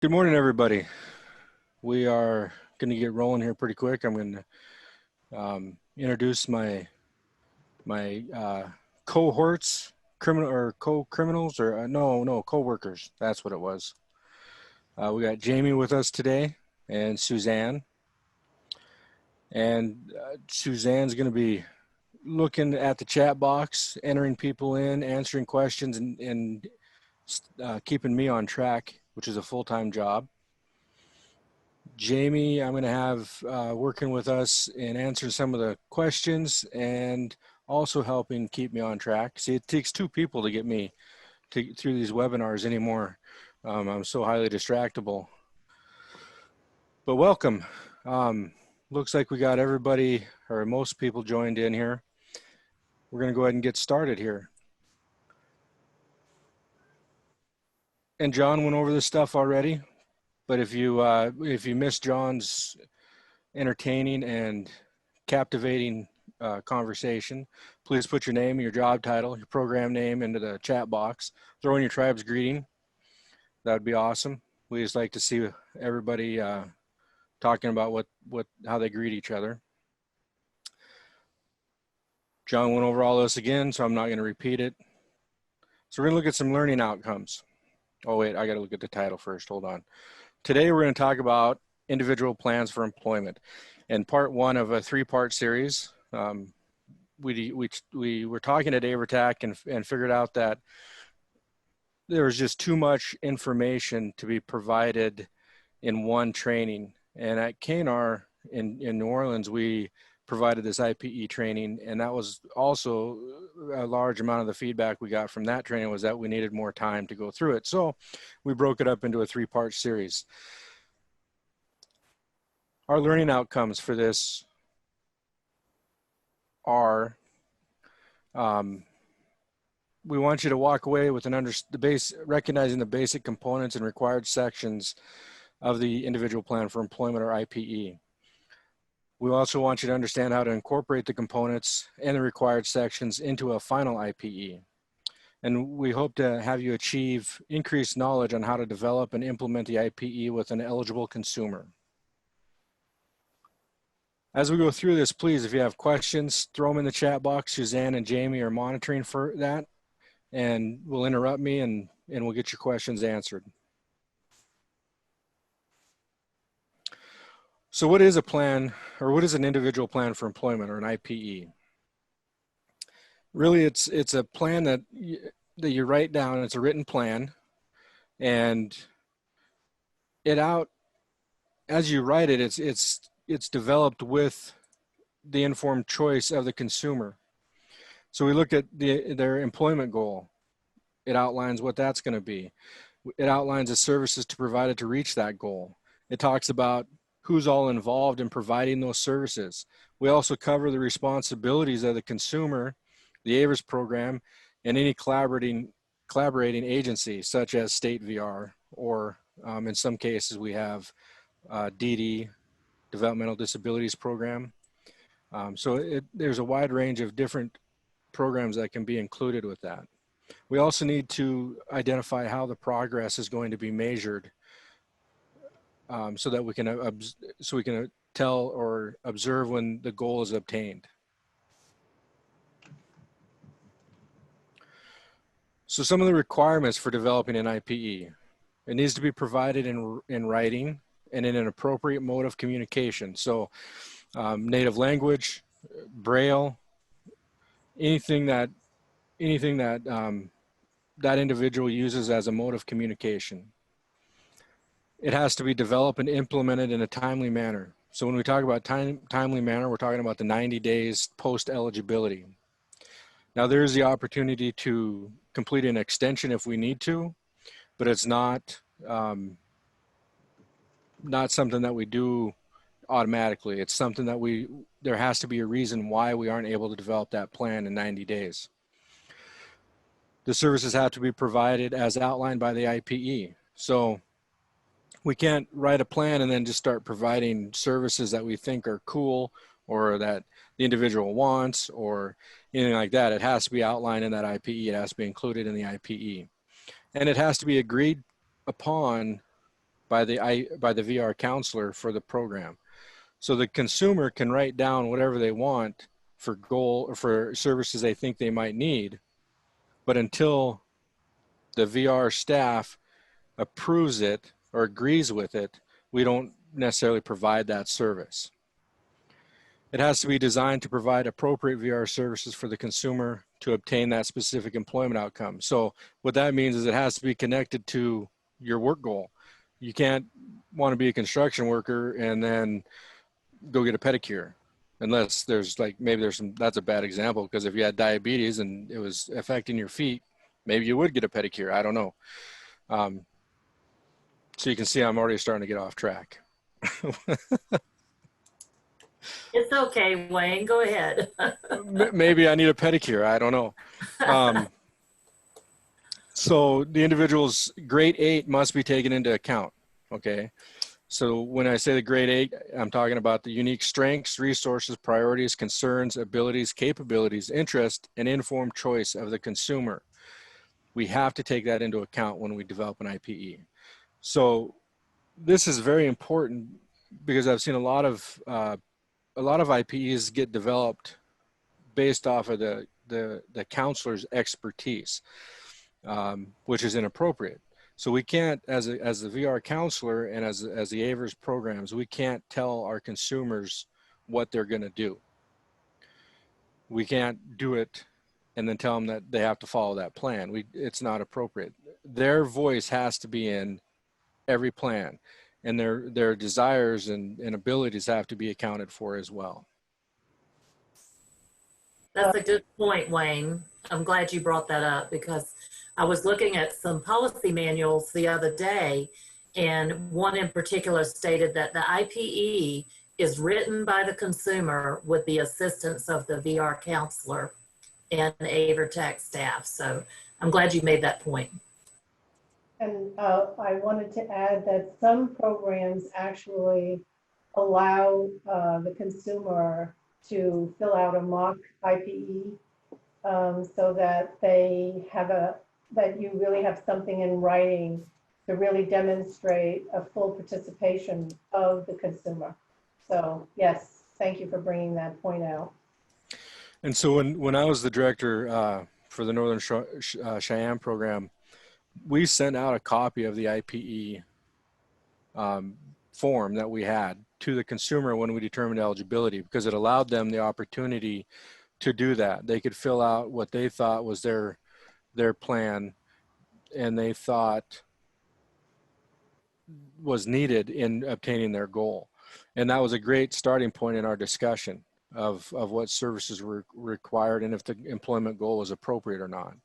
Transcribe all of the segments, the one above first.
Good morning, everybody. We are going to get rolling here pretty quick. I'm going to introduce my cohorts, co-criminals, or no, co-workers. That's what it was. We got Jamie with us today and Suzanne. And Suzanne's going to be looking at the chat box, entering people in, answering questions, and keeping me on track, which is a full-time job. Jamie, I'm going to have working with us and answering some of the questions and also helping keep me on track. See, it takes two people to get me through these webinars anymore. I'm so highly distractible. But welcome. Looks like we got everybody, or most people, joined in here. We're going to go ahead and get started here. And John went over this stuff already. But if you missed John's entertaining and captivating conversation, please put your name, your job title, your program name into the chat box. Throw in your tribe's greeting. That would be awesome. We just like to see everybody talking about how they greet each other. John went over all this again, so I'm not going to repeat it. So we're going to look at some learning outcomes. Oh wait, I got to look at the title first. Hold on. Today we're going to talk about individual plans for employment, and part one of a three-part series. We were talking at AIVRS and figured out that there was just too much information to be provided in one training. And at CANAR in New Orleans, we provided this IPE training, and that was also a large amount of the feedback we got from that training was that we needed more time to go through it. So we broke it up into a three-part series. Our learning outcomes for this are, we want you to walk away with recognizing the basic components and required sections of the individual plan for employment, or IPE. We also want you to understand how to incorporate the components and the required sections into a final IPE. And we hope to have you achieve increased knowledge on how to develop and implement the IPE with an eligible consumer. As we go through this, please, if you have questions, throw them in the chat box. Suzanne and Jamie are monitoring for that, and will interrupt me and we'll get your questions answered. So what is a plan, or what is an individual plan for employment, or an IPE? Really, it's a plan that you write down. It's a written plan, and as you write it, it's developed with the informed choice of the consumer. So we look at their employment goal. It outlines what that's going to be. It outlines the services to provide it to reach that goal. It talks about who's all involved in providing those services. We also cover the responsibilities of the consumer, the AIVRS program, and any collaborating agency, such as State VR, or in some cases we have DD, Developmental Disabilities Program. So there's a wide range of different programs that can be included with that. We also need to identify how the progress is going to be measured, so that we can tell or observe when the goal is obtained. So some of the requirements for developing an IPE: it needs to be provided in writing and in an appropriate mode of communication. So native language, Braille, anything that that individual uses as a mode of communication. It has to be developed and implemented in a timely manner. So when we talk about timely manner, we're talking about the 90 days post-eligibility. Now there's the opportunity to complete an extension if we need to, but it's not something that we do automatically. It's something that there has to be a reason why we aren't able to develop that plan in 90 days. The services have to be provided as outlined by the IPE. So we can't write a plan and then just start providing services that we think are cool or that the individual wants or anything like that. It has to be outlined in that IPE. It has to be included in the IPE. And it has to be agreed upon by the VR counselor for the program. So the consumer can write down whatever they want for for services they think they might need, but until the VR staff approves it or agrees with it, we don't necessarily provide that service. It has to be designed to provide appropriate VR services for the consumer to obtain that specific employment outcome. So what that means is it has to be connected to your work goal. You can't want to be a construction worker and then go get a pedicure, unless there's like, maybe there's some, that's a bad example, because if you had diabetes and it was affecting your feet, maybe you would get a pedicure. I don't know. So you can see I'm already starting to get off track. It's okay, Wayne, go ahead. Maybe I need a pedicure. I don't know. So the individual's grade 8 must be taken into account. Okay. So when I say the grade 8, I'm talking about the unique strengths, resources, priorities, concerns, abilities, capabilities, interest, and informed choice of the consumer. We have to take that into account when we develop an IPE. So this is very important because I've seen a lot of IPEs get developed based off of the counselor's expertise, which is inappropriate. So we can't, as the VR counselor and as the AIVRS programs, we can't tell our consumers what they're going to do. We can't do it and then tell them that they have to follow that plan. It's not appropriate. Their voice has to be in every plan, and their desires and abilities have to be accounted for as well. That's a good point, Wayne. I'm glad you brought that up, because I was looking at some policy manuals the other day, and one in particular stated that the IPE is written by the consumer with the assistance of the VR counselor and AIVRS tech staff. So I'm glad you made that point. And I wanted to add that some programs actually allow the consumer to fill out a mock IPE so that that you really have something in writing to really demonstrate a full participation of the consumer. So yes, thank you for bringing that point out. And so when I was the director for the Northern Cheyenne program, we sent out a copy of the IPE form that we had to the consumer when we determined eligibility, because it allowed them the opportunity to do that. They could fill out what they thought was their plan and they thought was needed in obtaining their goal. And that was a great starting point in our discussion of what services were required and if the employment goal was appropriate or not.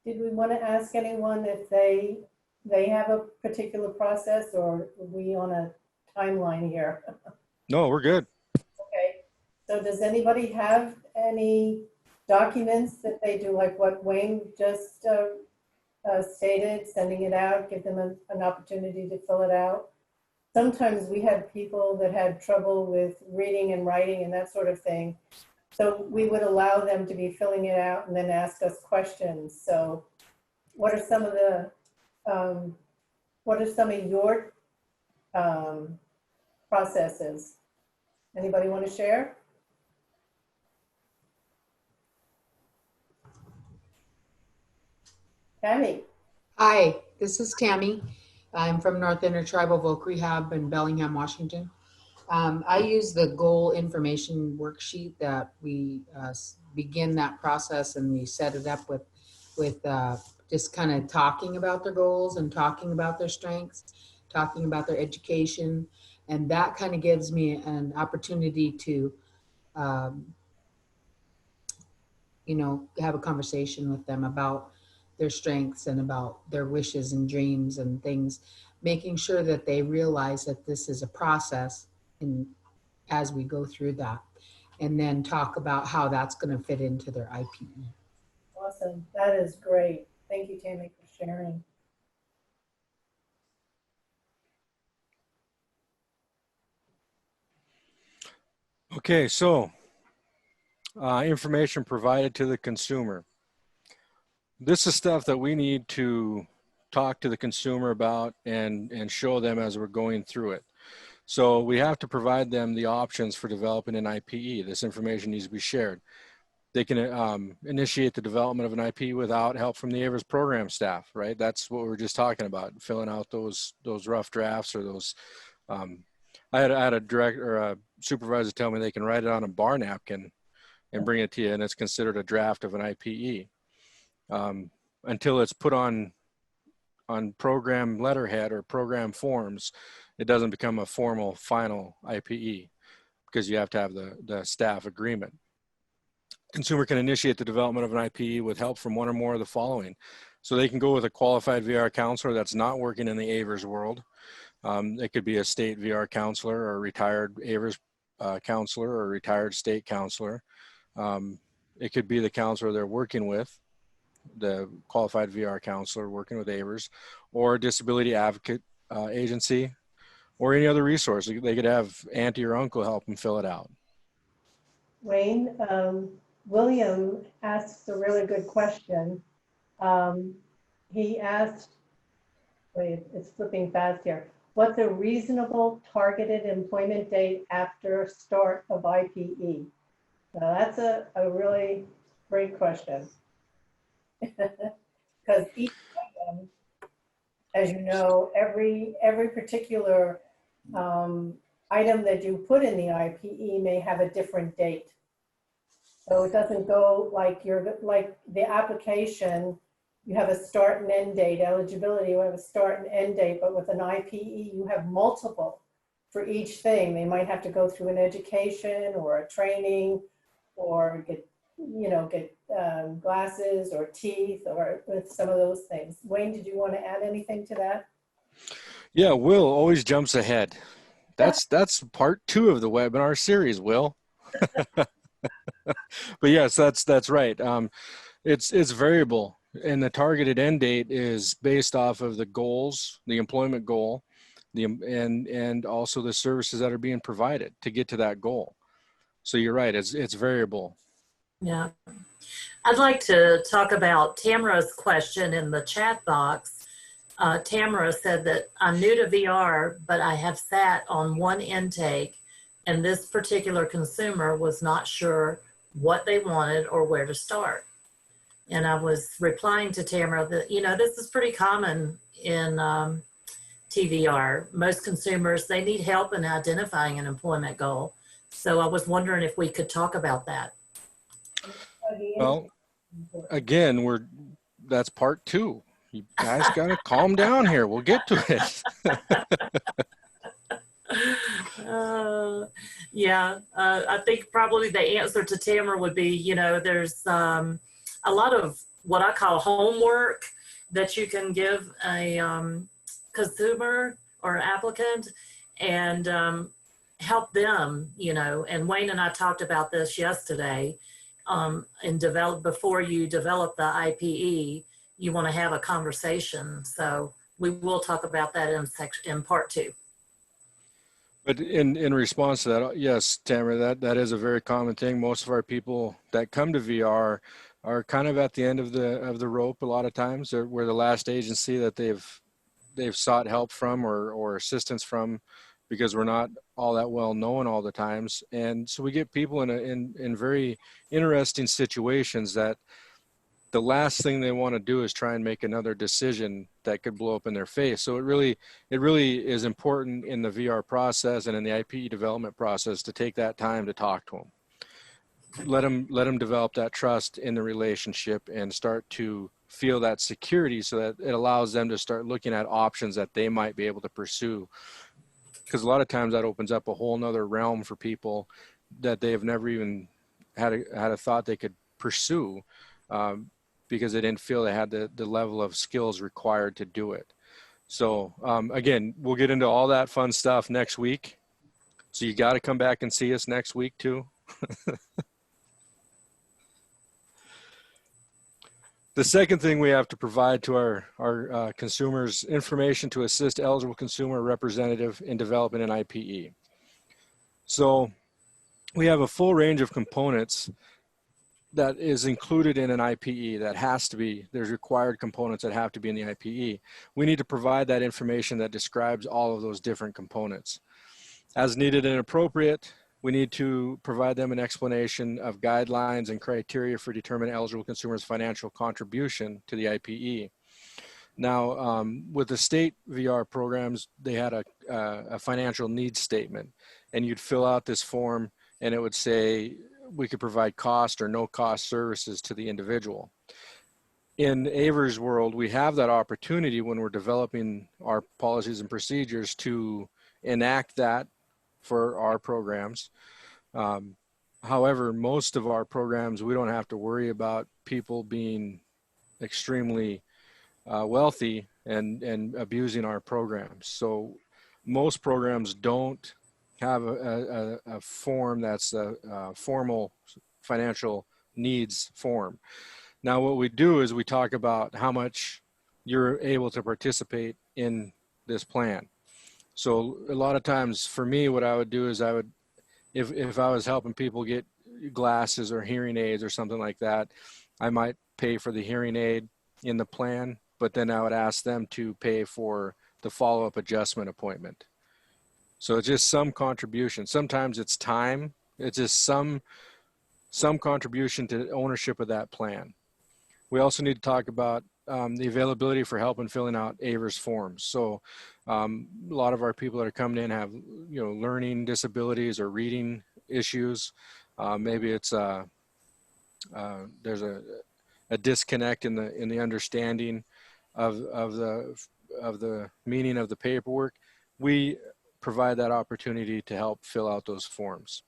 Did we want to ask anyone if they have a particular process, or are we on a timeline here? No, we're good. Okay. So does anybody have any documents that they do, like what Wayne just stated, sending it out, give them an opportunity to fill it out? Sometimes we had people that had trouble with reading and writing and that sort of thing. So we would allow them to be filling it out and then ask us questions. So what are some of your processes? Anybody want to share? Tammy. Hi, this is Tammy. I'm from North Intertribal Voc Rehab in Bellingham, Washington. I use the goal information worksheet that we begin that process, and we set it up with just kind of talking about their goals and talking about their strengths, talking about their education. And that kind of gives me an opportunity to, you know, have a conversation with them about their strengths and about their wishes and dreams and things, making sure that they realize that this is a process and as we go through that, and then talk about how that's going to fit into their IPE. Awesome. That is great. Thank you, Tammy, for sharing. Okay, so information provided to the consumer. This is stuff that we need to talk to the consumer about and show them as we're going through it. So we have to provide them the options for developing an IPE. This information needs to be shared. They can initiate the development of an IPE without help from the AIVRS program staff, right? That's what we were just talking about, filling out those rough drafts or those. I had a director or a supervisor tell me they can write it on a bar napkin and bring it to you, and it's considered a draft of an IPE. Until it's put on program letterhead or program forms, it doesn't become a formal final IPE because you have to have the staff agreement. Consumer can initiate the development of an IPE with help from one or more of the following. So they can go with a qualified VR counselor that's not working in the AIVRS world. It could be a state VR counselor or a retired AIVRS counselor or a retired state counselor. It could be the counselor they're working with, the qualified VR counselor working with AIVRS, or a disability advocate agency, or any other resource. They could have auntie or uncle help them fill it out. Wayne, William asks a really good question. He asked, wait, it's flipping fast here. What's a reasonable targeted employment date after start of IPE? Now that's a really great question. Because each item, as you know, every particular item that you put in the IPE may have a different date. So it doesn't go like the application, you have a start and end date. Eligibility, you have a start and end date, but with an IPE, you have multiple for each thing. They might have to go through an education or a training or get glasses or teeth or with some of those things. Wayne, did you want to add anything to that? Yeah, Will always jumps ahead. That's part 2 of the webinar series, Will. But yes, that's right. It's variable, and the targeted end date is based off of the goals, the employment goal, and also the services that are being provided to get to that goal. So you're right, it's variable. Yeah. I'd like to talk about Tamara's question in the chat box. Tamara said that I'm new to VR, but I have sat on one intake, and this particular consumer was not sure what they wanted or where to start. And I was replying to Tamara that, this is pretty common in TVR. Most consumers, they need help in identifying an employment goal. So I was wondering if we could talk about that. Well, again, that's part 2. You guys got to calm down here. We'll get to it. I think probably the answer to Tamara would be, there's a lot of what I call homework that you can give a consumer or applicant and help them, and Wayne and I talked about this yesterday. Before you develop the IPE, you want to have a conversation. So we will talk about that in part 2. But in response to that, yes, Tamara, that is a very common thing. Most of our people that come to VR are kind of at the end of the rope a lot of times. We're the last agency that they've sought help from or assistance from, because we're not all that well known all the times. And so we get people in very interesting situations that the last thing they want to do is try and make another decision that could blow up in their face. So it really is important in the VR process and in the IPE development process to take that time to talk to them. Let them develop that trust in the relationship and start to feel that security, so that it allows them to start looking at options that they might be able to pursue. Because a lot of times that opens up a whole nother realm for people that they have never even had a thought they could pursue, because they didn't feel they had the level of skills required to do it. So again, we'll get into all that fun stuff next week. So you got to come back and see us next week too. The second thing we have to provide to our consumers, information to assist eligible consumer representative in developing an IPE. So we have a full range of components that is included in an IPE that has to be, there's required components that have to be in the IPE. We need to provide that information that describes all of those different components. As needed and appropriate, we need to provide them an explanation of guidelines and criteria for determining eligible consumers' financial contribution to the IPE. Now, with the state VR programs, they had a financial needs statement, and you'd fill out this form and it would say we could provide cost or no cost services to the individual. In AIVRS world, we have that opportunity when we're developing our policies and procedures to enact that for our programs. However, most of our programs, we don't have to worry about people being extremely wealthy and abusing our programs. So most programs don't have a form that's a formal financial needs form. Now what we do is we talk about how much you're able to participate in this plan. So a lot of times for me, what I would do is I would, if I was helping people get glasses or hearing aids or something like that, I might pay for the hearing aid in the plan, but then I would ask them to pay for the follow-up adjustment appointment. So it's just some contribution. Sometimes it's time. It's just some contribution to ownership of that plan. We also need to talk about the availability for help in filling out AIVRS forms. So a lot of our people that are coming in have, you know, learning disabilities or reading issues. Maybe it's there's a disconnect in the understanding of the meaning of the paperwork. We provide that opportunity to help fill out those forms.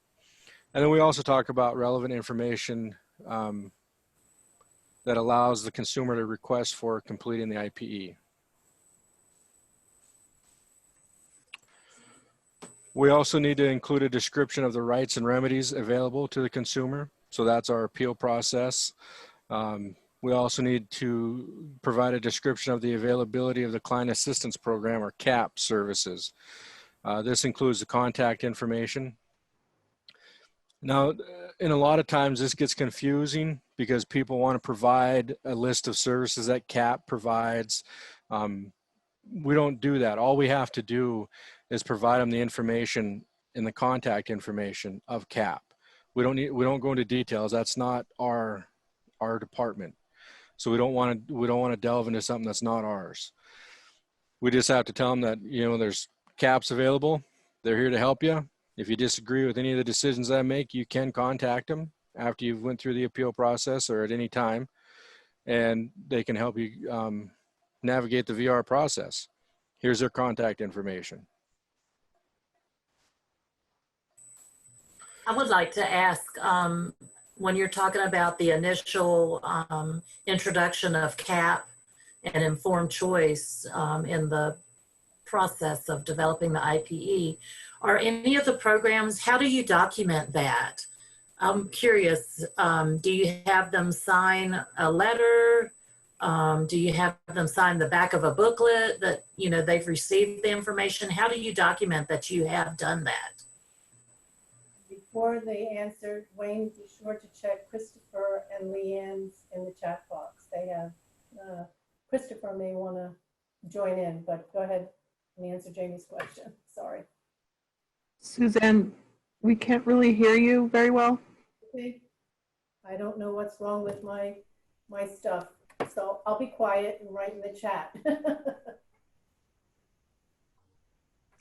And then we also talk about relevant information that allows the consumer to request for completing the IPE. We also need to include a description of the rights and remedies available to the consumer. So that's our appeal process. We also need to provide a description of the availability of the Client Assistance Program, or CAP services. This includes the contact information. Now, in a lot of times this gets confusing because people want to provide a list of services that CAP provides. We don't do that. All we have to do is provide them the information and the contact information of CAP. We don't go into details. That's not our department. So we don't want to delve into something that's not ours. We just have to tell them that, you know, there's CAPs available. They're here to help you. If you disagree with any of the decisions I make, you can contact them after you've went through the appeal process or at any time, and they can help you navigate the VR process. Here's their contact information. I would like to ask, when you're talking about the initial introduction of CAP and informed choice in the process of developing the IPE, are any of the programs, how do you document that? I'm curious, do you have them sign a letter? Do you have them sign the back of a booklet that, you know, they've received the information? How do you document that you have done that? Before they answer, Wayne, be sure to check Christopher and Leanne's in the chat box. They have, Christopher may want to join in, but go ahead and answer Jamie's question. Sorry. Suzanne, we can't really hear you very well. Okay. I don't know what's wrong with my stuff, so I'll be quiet and write in the chat.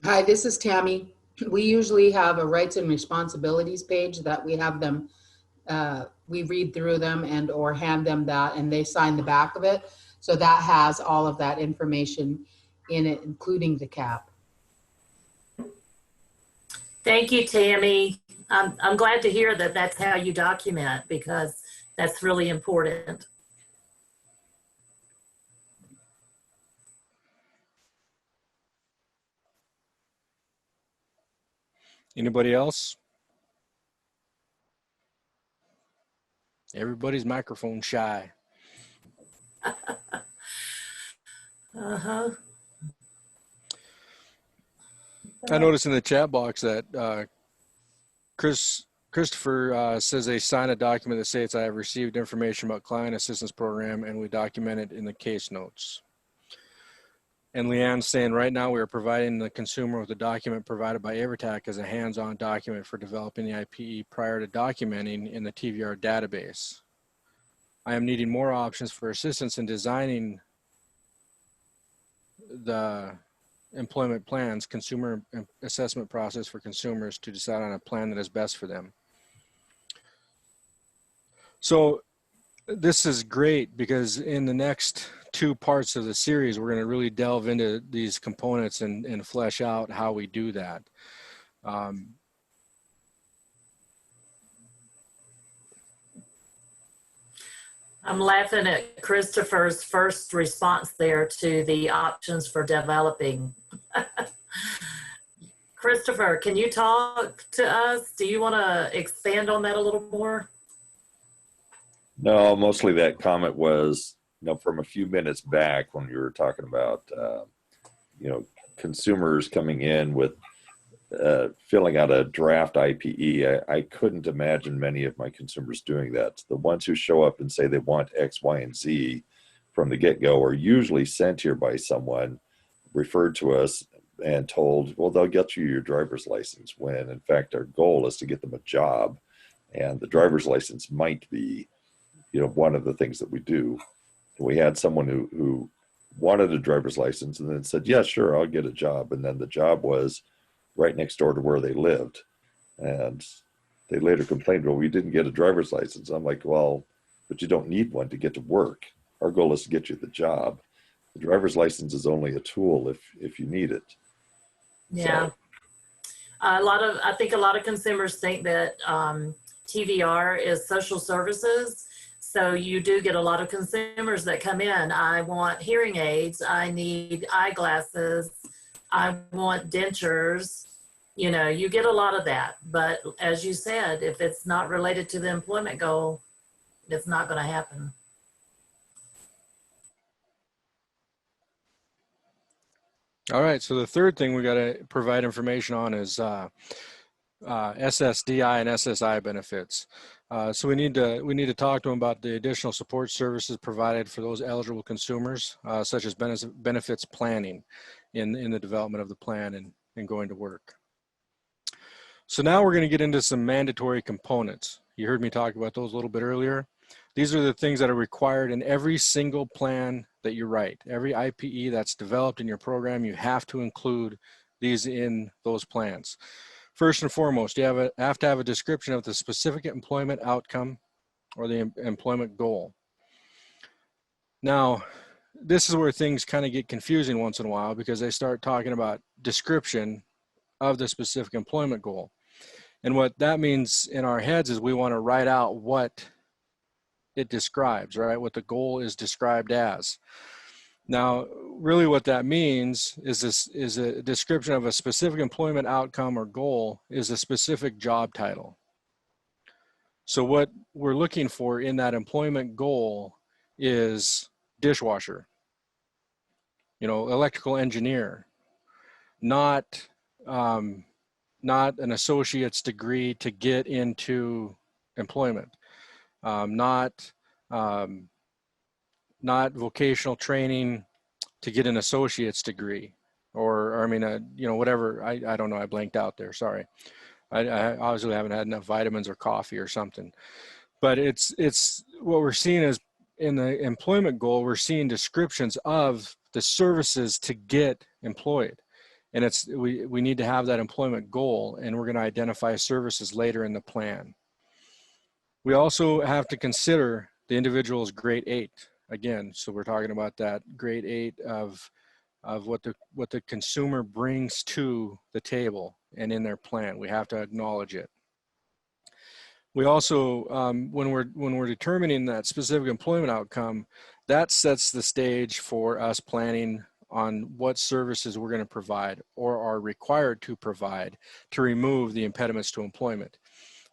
Hi, this is Tammy. We usually have a rights and responsibilities page that we have them, we read through them and or hand them that, and they sign the back of it. So that has all of that information in it, including the CAP. Thank you, Tammy. I'm glad to hear that that's how you document, because that's really important. Anybody else? Everybody's microphone shy. Uh-huh. I noticed in the chat box that Chris Christopher says they sign a document that states I have received information about client assistance program and we document it in the case notes. And Leanne's saying right now we are providing the consumer with a document provided by AIVRTAC as a hands-on document for developing the IPE prior to documenting in the TVR database. I am needing more options for assistance in designing the employment plans, consumer assessment process for consumers to decide on a plan that is best for them. So this is great because in the next 2 parts of the series, we're going to really delve into these components and flesh out how we do that. I'm laughing at Christopher's first response there to the options for developing. Christopher, can you talk to us? Do you want to expand on that a little more? No, mostly that comment was, from a few minutes back when you were talking about, consumers coming in with filling out a draft IPE. I couldn't imagine many of my consumers doing that. The ones who show up and say they want X, Y, and Z from the get-go are usually sent here by someone, referred to us, and told, well, they'll get you your driver's license, when in fact our goal is to get them a job, and the driver's license might be one of the things that we do. We had someone who wanted a driver's license and then said, yeah, sure, I'll get a job. And then the job was right next door to where they lived. And they later complained, well, we didn't get a driver's license. I'm like, well, but you don't need one to get to work. Our goal is to get you the job. The driver's license is only a tool if you need it. Yeah. So, I think a lot of consumers think that TVR is social services. So you do get a lot of consumers that come in. I want hearing aids. I need eyeglasses. I want dentures. You get a lot of that. But as you said, if it's not related to the employment goal, it's not going to happen. All right, so the third thing we got to provide information on is SSDI and SSI benefits. So we need to talk to them about the additional support services provided for those eligible consumers, such as benefits planning in the development of the plan and going to work. So now we're going to get into some mandatory components. You heard me talk about those a little bit earlier. These are the things that are required in every single plan that you write. Every IPE that's developed in your program, you have to include these in those plans. First and foremost, you have to have a description of the specific employment outcome or the employment goal. Now, this is where things kind of get confusing once in a while because they start talking about description of the specific employment goal. And what that means in our heads is we want to write out what it describes, right? What the goal is described as. Now, really what that means is a description of a specific employment outcome or goal is a specific job title. So what we're looking for in that employment goal is dishwasher, electrical engineer, not an associate's degree to get into employment, not vocational training to get an associate's degree, or whatever. I don't know. I blanked out there. Sorry. I obviously haven't had enough vitamins or coffee or something. But it's what we're seeing is in the employment goal, we're seeing descriptions of the services to get employed. And we need to have that employment goal, and we're going to identify services later in the plan. We also have to consider the individual's grade 8. Again, so we're talking about that grade 8 of what the consumer brings to the table and in their plan. We have to acknowledge it. We also, when we're determining that specific employment outcome, that sets the stage for us planning on what services we're going to provide or are required to provide to remove the impediments to employment.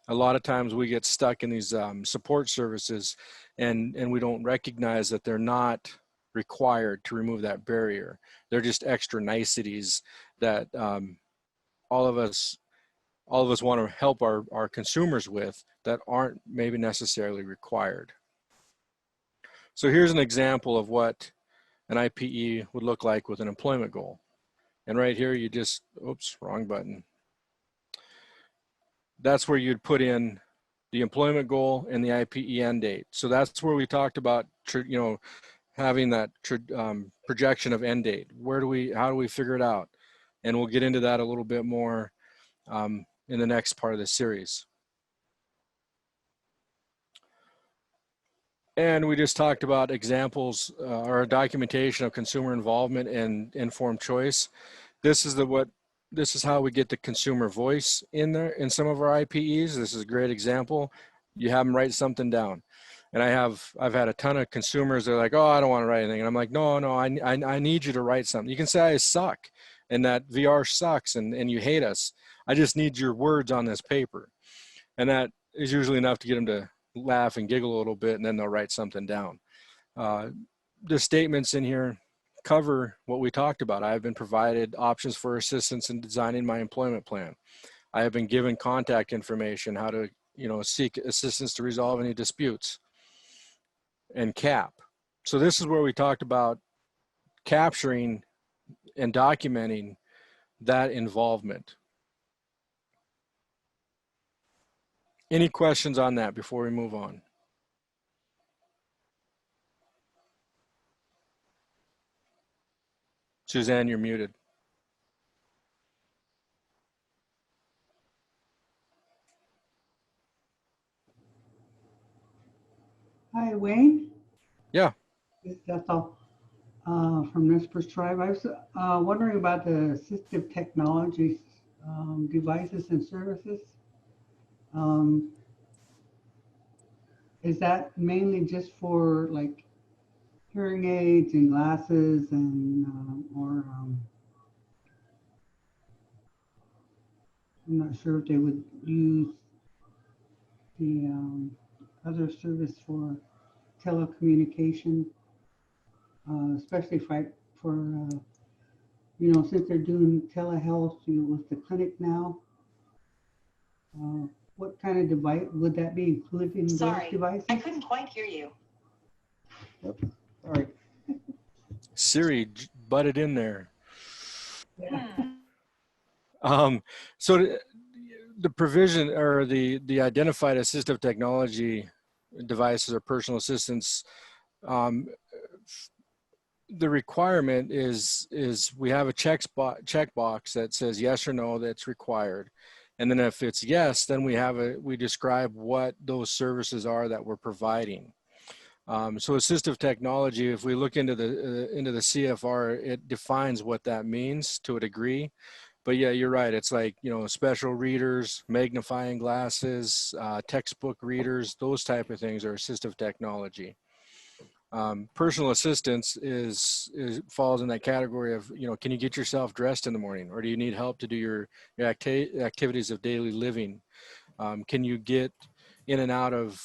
A lot of times we get stuck in these support services and we don't recognize that they're not required to remove that barrier. They're just extra niceties that all of us all of us want to help our consumers with that aren't maybe necessarily required. So here's an example of what an IPE would look like with an employment goal. And right here, you just, oops, wrong button. That's where you'd put in the employment goal and the IPE end date. So that's where we talked about, having that projection of end date. How do we figure it out? And we'll get into that a little bit more in the next part of the series. And we just talked about examples or documentation of consumer involvement and informed choice. This is how we get the consumer voice in there in some of our IPEs. This is a great example. You have them write something down. And I've had a ton of consumers that are like, oh, I don't want to write anything. And I'm like, no, I need you to write something. You can say I suck and that VR sucks and you hate us. I just need your words on this paper. And that is usually enough to get them to laugh and giggle a little bit, and then they'll write something down. The statements in here cover what we talked about. I have been provided options for assistance in designing my employment plan. I have been given contact information, how to seek assistance to resolve any disputes, and CAP. So this is where we talked about capturing and documenting that involvement. Any questions on that before we move on? Suzanne, you're muted. Hi, Wayne. Yeah. It's Ethel from Nespers Tribe. I was wondering about the assistive technologies, devices and services. Is that mainly just for like hearing aids and glasses and I'm not sure if they would use the other service for telecommunication, especially for since they're doing telehealth with the clinic now. What kind of device would that be included in those devices? I couldn't quite hear you. Oops, sorry. Siri butted in there. Yeah. So the provision or the identified assistive technology devices or personal assistants, the requirement is we have a checkbox that says yes or no that's required. And then if it's yes, then we describe what those services are that we're providing. So assistive technology, if we look into the CFR, it defines what that means to a degree. But yeah, you're right. It's like, special readers, magnifying glasses, textbook readers, those type of things are assistive technology. Personal assistance falls in that category of, can you get yourself dressed in the morning, or do you need help to do your activities of daily living? Can you get in and out of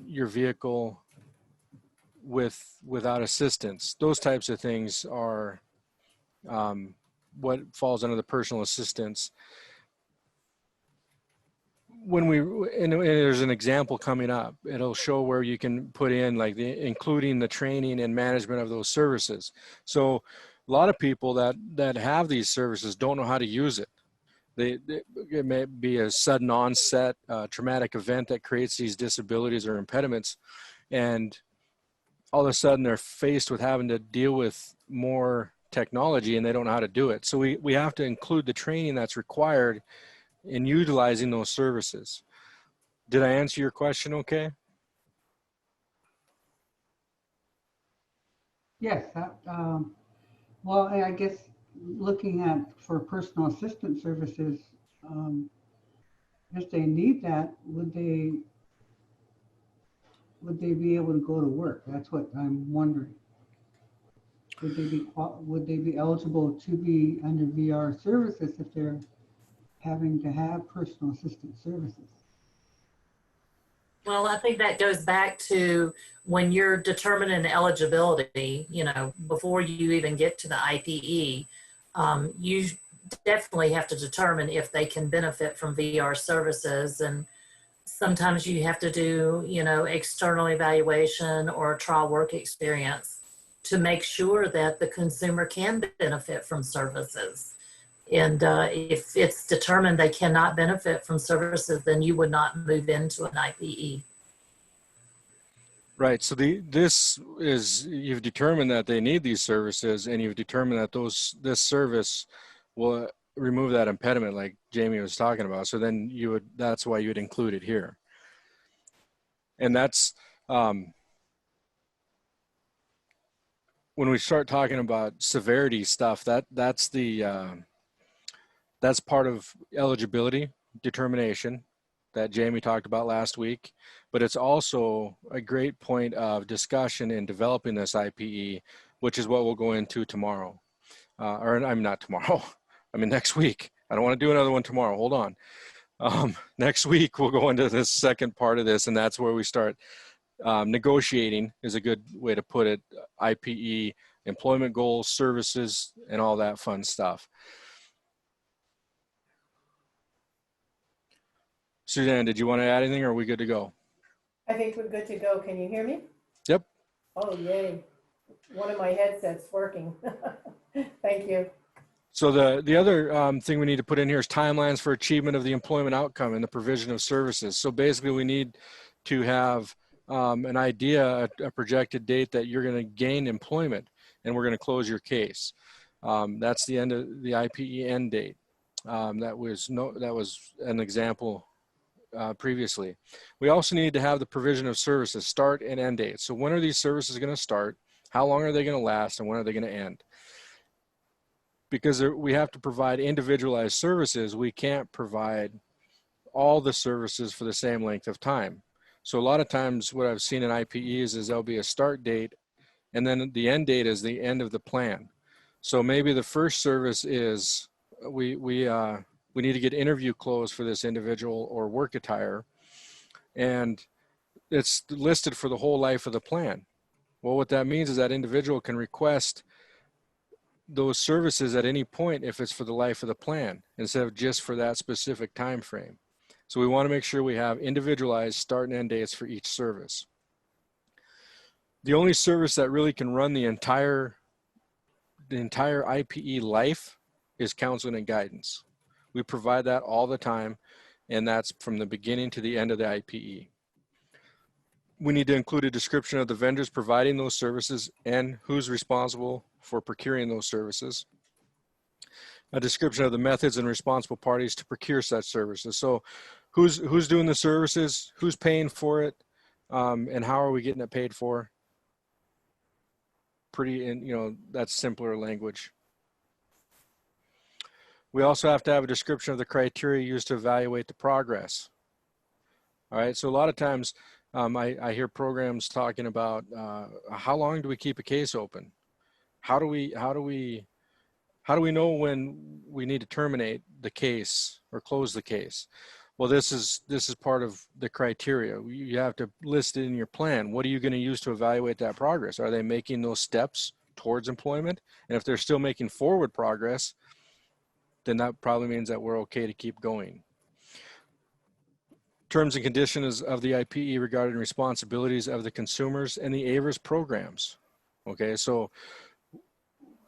your vehicle without assistance? Those types of things are what falls under the personal assistance. And there's an example coming up, it'll show where you can put in like including the training and management of those services. So a lot of people that have these services don't know how to use it. It may be a sudden onset traumatic event that creates these disabilities or impediments, and all of a sudden they're faced with having to deal with more technology and they don't know how to do it. So we have to include the training that's required in utilizing those services. Did I answer your question okay? Yes. Well, I guess looking at for personal assistant services, if they need that, would they be able to go to work? That's what I'm wondering. Would they be eligible to be under VR services if they're having to have personal assistant services? Well, I think that goes back to when you're determining eligibility, before you even get to the IPE, you definitely have to determine if they can benefit from VR services. And sometimes you have to do, you know, external evaluation or a trial work experience to make sure that the consumer can benefit from services. And if it's determined they cannot benefit from services, then you would not move into an IPE. Right. So this is, you've determined that they need these services, and you've determined that this service will remove that impediment like Jamie was talking about. So then that's why you would include it here. And that's, when we start talking about severity stuff, that's part of eligibility determination that Jamie talked about last week, but it's also a great point of discussion in developing this IPE, which is what we'll go into tomorrow. Or I'm not tomorrow, I mean next week. I don't want to do another one tomorrow, hold on. Next week, we'll go into this second part of this, and that's where we start negotiating, is a good way to put it, IPE, employment goals, services, and all that fun stuff. Suzanne, did you want to add anything, or are we good to go? I think we're good to go. Can you hear me? Yep. Oh, yay. One of my headsets working. Thank you. So the other thing we need to put in here is timelines for achievement of the employment outcome and the provision of services. So basically we need to have an idea, a projected date that you're going to gain employment and we're going to close your case. That's the end of the IPE end date. That was an example previously. We also need to have the provision of services, start and end dates. So when are these services going to start? How long are they going to last? And when are they going to end? Because we have to provide individualized services, we can't provide all the services for the same length of time. So a lot of times what I've seen in IPEs is there'll be a start date and then the end date is the end of the plan. So maybe the first service is we need to get interview closed for this individual or work attire, and it's listed for the whole life of the plan. Well, what that means is that individual can request those services at any point if it's for the life of the plan instead of just for that specific time frame. So we want to make sure we have individualized start and end dates for each service. The only service that really can run the entire IPE life is counseling and guidance. We provide that all the time, and that's from the beginning to the end of the IPE. We need to include a description of the vendors providing those services and who's responsible for procuring those services. A description of the methods and responsible parties to procure such services. So who's doing the services, who's paying for it, and how are we getting it paid for? That's simpler language. We also have to have a description of the criteria used to evaluate the progress. All right, so a lot of times I hear programs talking about how long do we keep a case open? How do we know when we need to terminate the case or close the case? Well, this is part of the criteria. You have to list it in your plan. What are you going to use to evaluate that progress? Are they making those steps towards employment? And if they're still making forward progress, then that probably means that we're okay to keep going. Terms and conditions of the IPE regarding responsibilities of the consumers and the AIVRS programs. Okay, so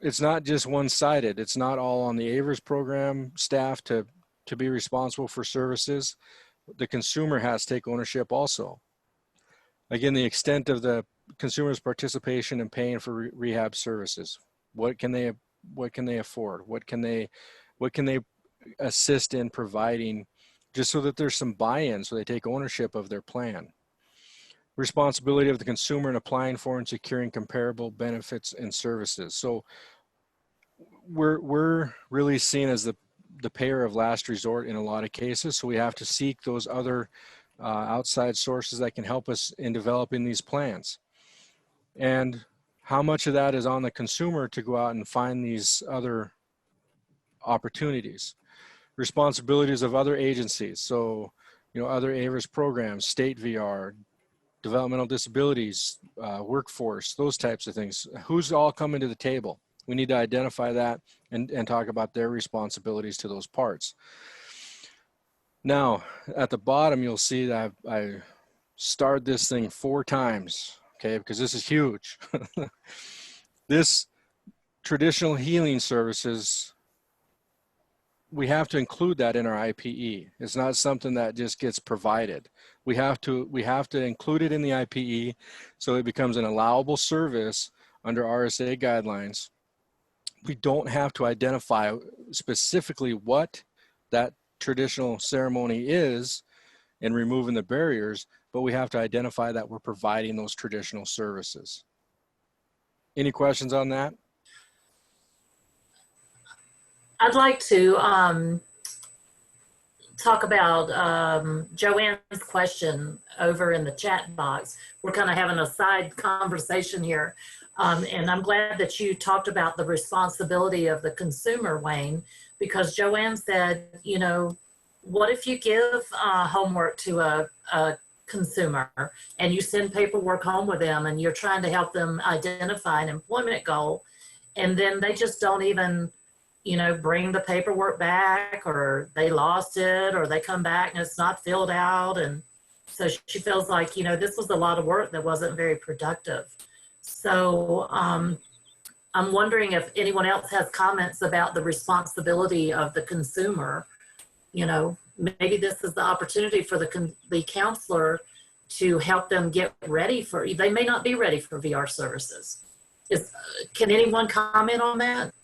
it's not just one-sided. It's not all on the AIVRS program staff to be responsible for services. The consumer has to take ownership also. Again, the extent of the consumer's participation in paying for rehab services. What can they afford? What can they assist in providing, just so that there's some buy-in, so they take ownership of their plan. Responsibility of the consumer in applying for and securing comparable benefits and services. So we're really seen as the payer of last resort in a lot of cases. So we have to seek those other outside sources that can help us in developing these plans. And how much of that is on the consumer to go out and find these other opportunities? Responsibilities of other agencies. So, other AIVRS programs, state VR, developmental disabilities, workforce, those types of things. Who's all coming to the table? We need to identify that and talk about their responsibilities to those parts. Now, at the bottom, you'll see that I starred this thing 4 times, okay, because this is huge. This traditional healing services, we have to include that in our IPE. It's not something that just gets provided. We have to include it in the IPE so it becomes an allowable service under RSA guidelines. We don't have to identify specifically what that traditional ceremony is and removing the barriers, but we have to identify that we're providing those traditional services. Any questions on that? I'd like to talk about Joanne's question over in the chat box. We're kind of having a side conversation here. And I'm glad that you talked about the responsibility of the consumer, Wayne, because Joanne said, you know, what if you give homework to a consumer and you send paperwork home with them and you're trying to help them identify an employment goal, and then they just don't even, you know, bring the paperwork back, or they lost it, or they come back and it's not filled out. And so she feels like, you know, this was a lot of work that wasn't very productive. So I'm wondering if anyone else has comments about the responsibility of the consumer. You know, maybe this is the opportunity for the counselor to help them get ready for, they may not be ready for VR services. Can anyone comment on that?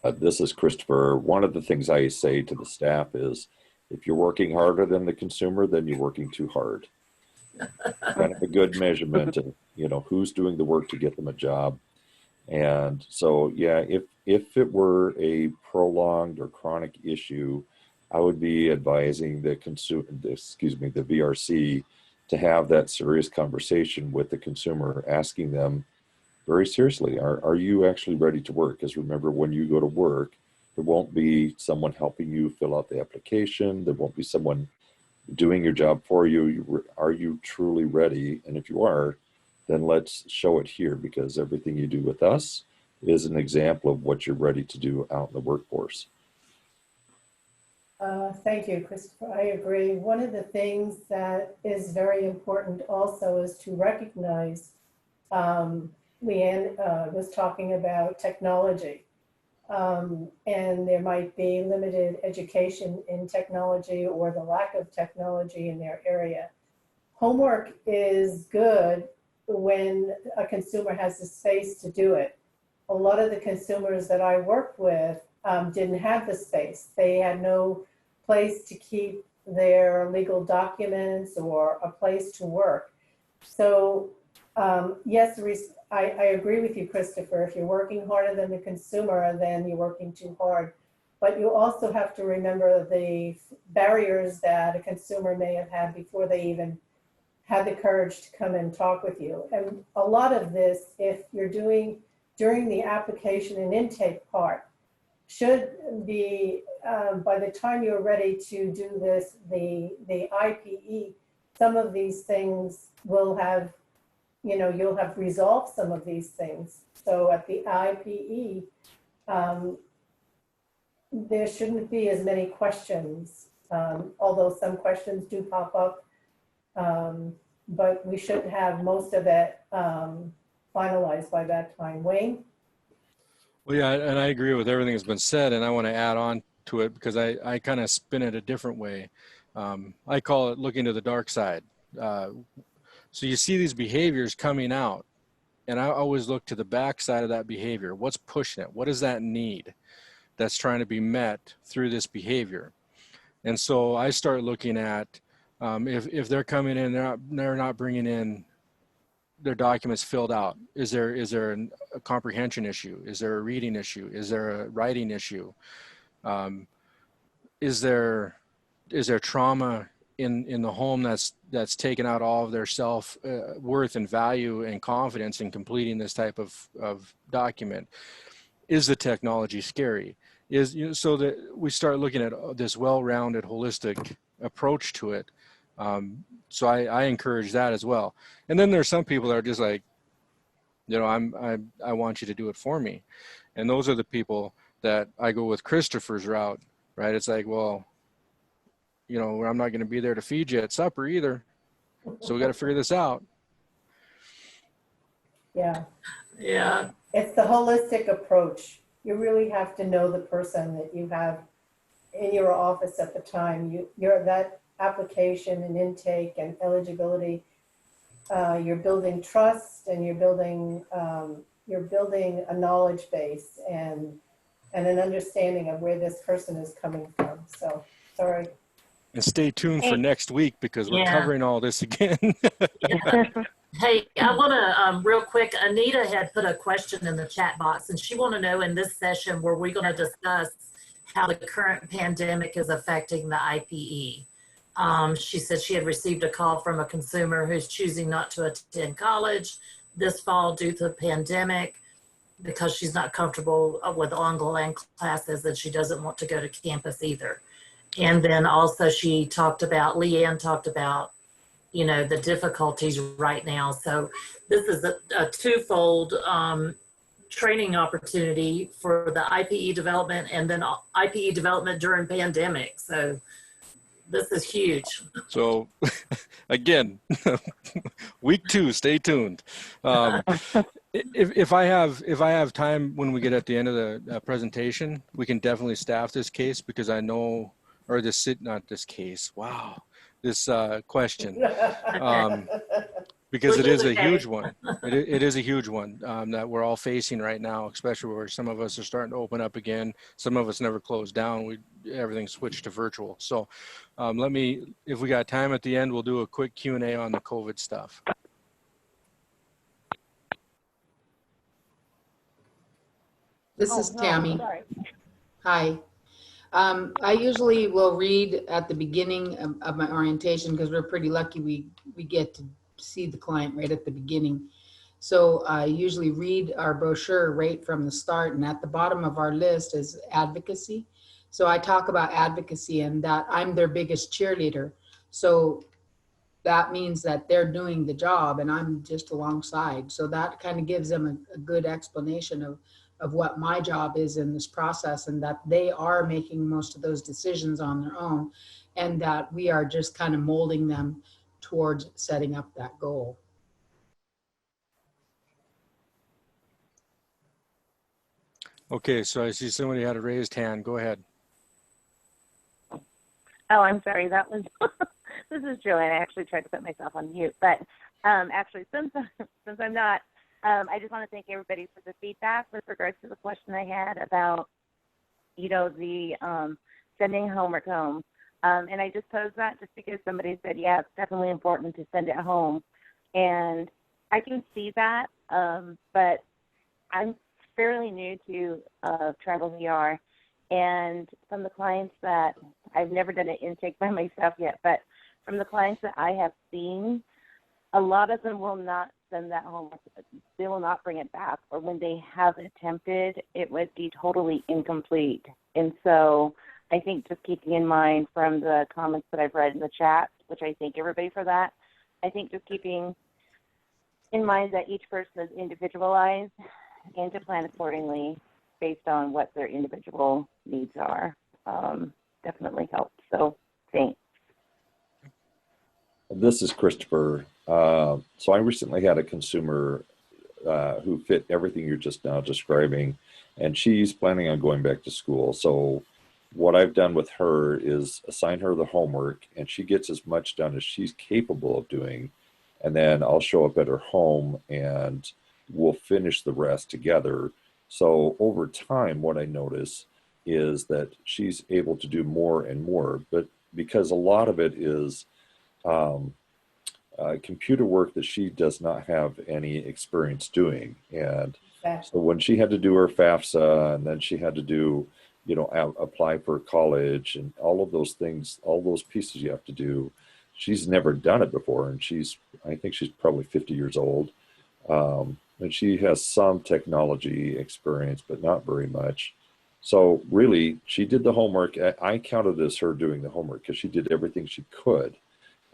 This is Christopher. One of the things I say to the staff is, if you're working harder than the consumer, then you're working too hard. Kind of a good measurement of, you know, who's doing the work to get them a job. And so, yeah, if it were a prolonged or chronic issue, I would be advising the the VRC to have that serious conversation with the consumer, asking them very seriously, are you actually ready to work? Because remember, when you go to work, there won't be someone helping you fill out the application. There won't be someone doing your job for you. Are you truly ready? And if you are, then let's show it here, because everything you do with us is an example of what you're ready to do out in the workforce. Thank you, Christopher. I agree. One of the things that is very important also is to recognize, Leanne was talking about technology, and there might be limited education in technology or the lack of technology in their area. Homework is good when a consumer has the space to do it. A lot of the consumers that I worked with didn't have the space. They had no place to keep their legal documents or a place to work. So yes, I agree with you, Christopher. If you're working harder than the consumer, then you're working too hard. But you also have to remember the barriers that a consumer may have had before they even had the courage to come and talk with you. And a lot of this, if you're doing during the application and intake part, should be, by the time you're ready to do this, the IPE, some of these things will have, you know, you'll have resolved some of these things. So at the IPE, there shouldn't be as many questions, although some questions do pop up, but we should have most of it finalized by that time. Wayne? Well, yeah, and I agree with everything that's been said, and I want to add on to it because I kind of spin it a different way. I call it looking to the dark side. So you see these behaviors coming out, and I always look to the back side of that behavior. What's pushing it? What is that need that's trying to be met through this behavior? And so I start looking at if they're coming in, they're not bringing in their documents filled out. Is there a comprehension issue? Is there a reading issue? Is there a writing issue? Is there trauma in the home that's taken out all of their self worth and value and confidence in completing this type of document? Is the technology scary? So that we start looking at this well-rounded, holistic approach to it. So I encourage that as well. And then there's some people that are just like, you know, I want you to do it for me. And those are the people that I go with Christopher's route, right? It's like, well, you know, I'm not going to be there to feed you at supper either. So we got to figure this out. Yeah, Yeah. it's the holistic approach. You really have to know the person that you have in your office at the time. You're that application and intake and eligibility. You're building trust, and you're building a knowledge base and an understanding of where this person is coming from. So, sorry. And stay tuned for next week because we're Yeah. covering all this again. Yeah. Hey, I want to real quick. Anita had put a question in the chat box, and she want to know in this session were we going to discuss how the current pandemic is affecting the IPE. She said she had received a call from a consumer who's choosing not to attend college this fall due to the pandemic because she's not comfortable with online classes and she doesn't want to go to campus either. And then also Leanne talked about, you know, the difficulties right now. So this is a twofold training opportunity for the IPE development and then IPE development during pandemic. So this is huge. So again, week 2, stay tuned. If I have time when we get at the end of the presentation, we can definitely staff this case because I know, or this question, because it is a huge one. It is a huge one that we're all facing right now, especially where some of us are starting to open up again. Some of us never closed down. Everything switched to virtual. So if we got time at the end, we'll do a quick Q&A on the COVID stuff. This is Tammy. Hi. I usually will read at the beginning of my orientation because we're pretty lucky we get to see the client right at the beginning. So I usually read our brochure right from the start, and at the bottom of our list is advocacy. So I talk about advocacy and that I'm their biggest cheerleader. So that means that they're doing the job and I'm just alongside. So that kind of gives them a good explanation of what my job is in this process, and that they are making most of those decisions on their own, and that we are just kind of molding them towards setting up that goal. Okay, so I see somebody had a raised hand. Go ahead. Oh, I'm sorry. That was this is Joanne. I actually tried to put myself on mute, but actually, since I'm not, I just want to thank everybody for the feedback with regards to the question I had about, you know, the sending homework home. And I just posed that just because somebody said, yeah, it's definitely important to send it home. And I can see that, but I'm fairly new to Tribal VR. And from the clients that I've never done an intake by myself yet, but from the clients that I have seen, a lot of them will not send that home. They will not bring it back, or when they have attempted, it would be totally incomplete. And so I think just keeping in mind from the comments that I've read in the chat, which I thank everybody for that, I think just keeping in mind that each person is individualized and to plan accordingly based on what their individual needs are definitely helps. So thanks. This is Christopher. So I recently had a consumer who fit everything you're just now describing, and she's planning on going back to school. So what I've done with her is assign her the homework, and she gets as much done as she's capable of doing. And then I'll show up at her home and we'll finish the rest together. So over time, what I notice is that she's able to do more and more, but because a lot of it is computer work that she does not have any experience doing. And so when she had to do her FAFSA, and then she had to do, you know, apply for college and all of those things, all those pieces you have to do, she's never done it before. And I think she's probably 50 years old. And she has some technology experience, but not very much. So really, she did the homework. I counted as her doing the homework because she did everything she could.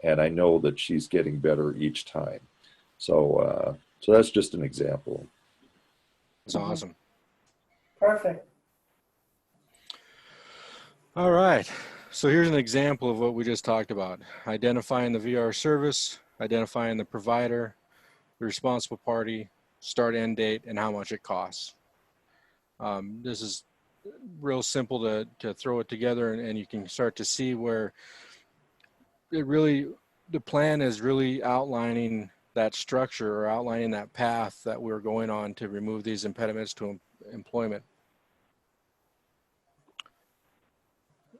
And I know that she's getting better each time. So so that's just an example. That's awesome. Perfect. All right. So here's an example of what we just talked about. Identifying the VR service, identifying the provider, the responsible party, start end date, and how much it costs. This is real simple to throw it together, and you can start to see where the plan is really outlining that structure or outlining that path that we're going on to remove these impediments to employment.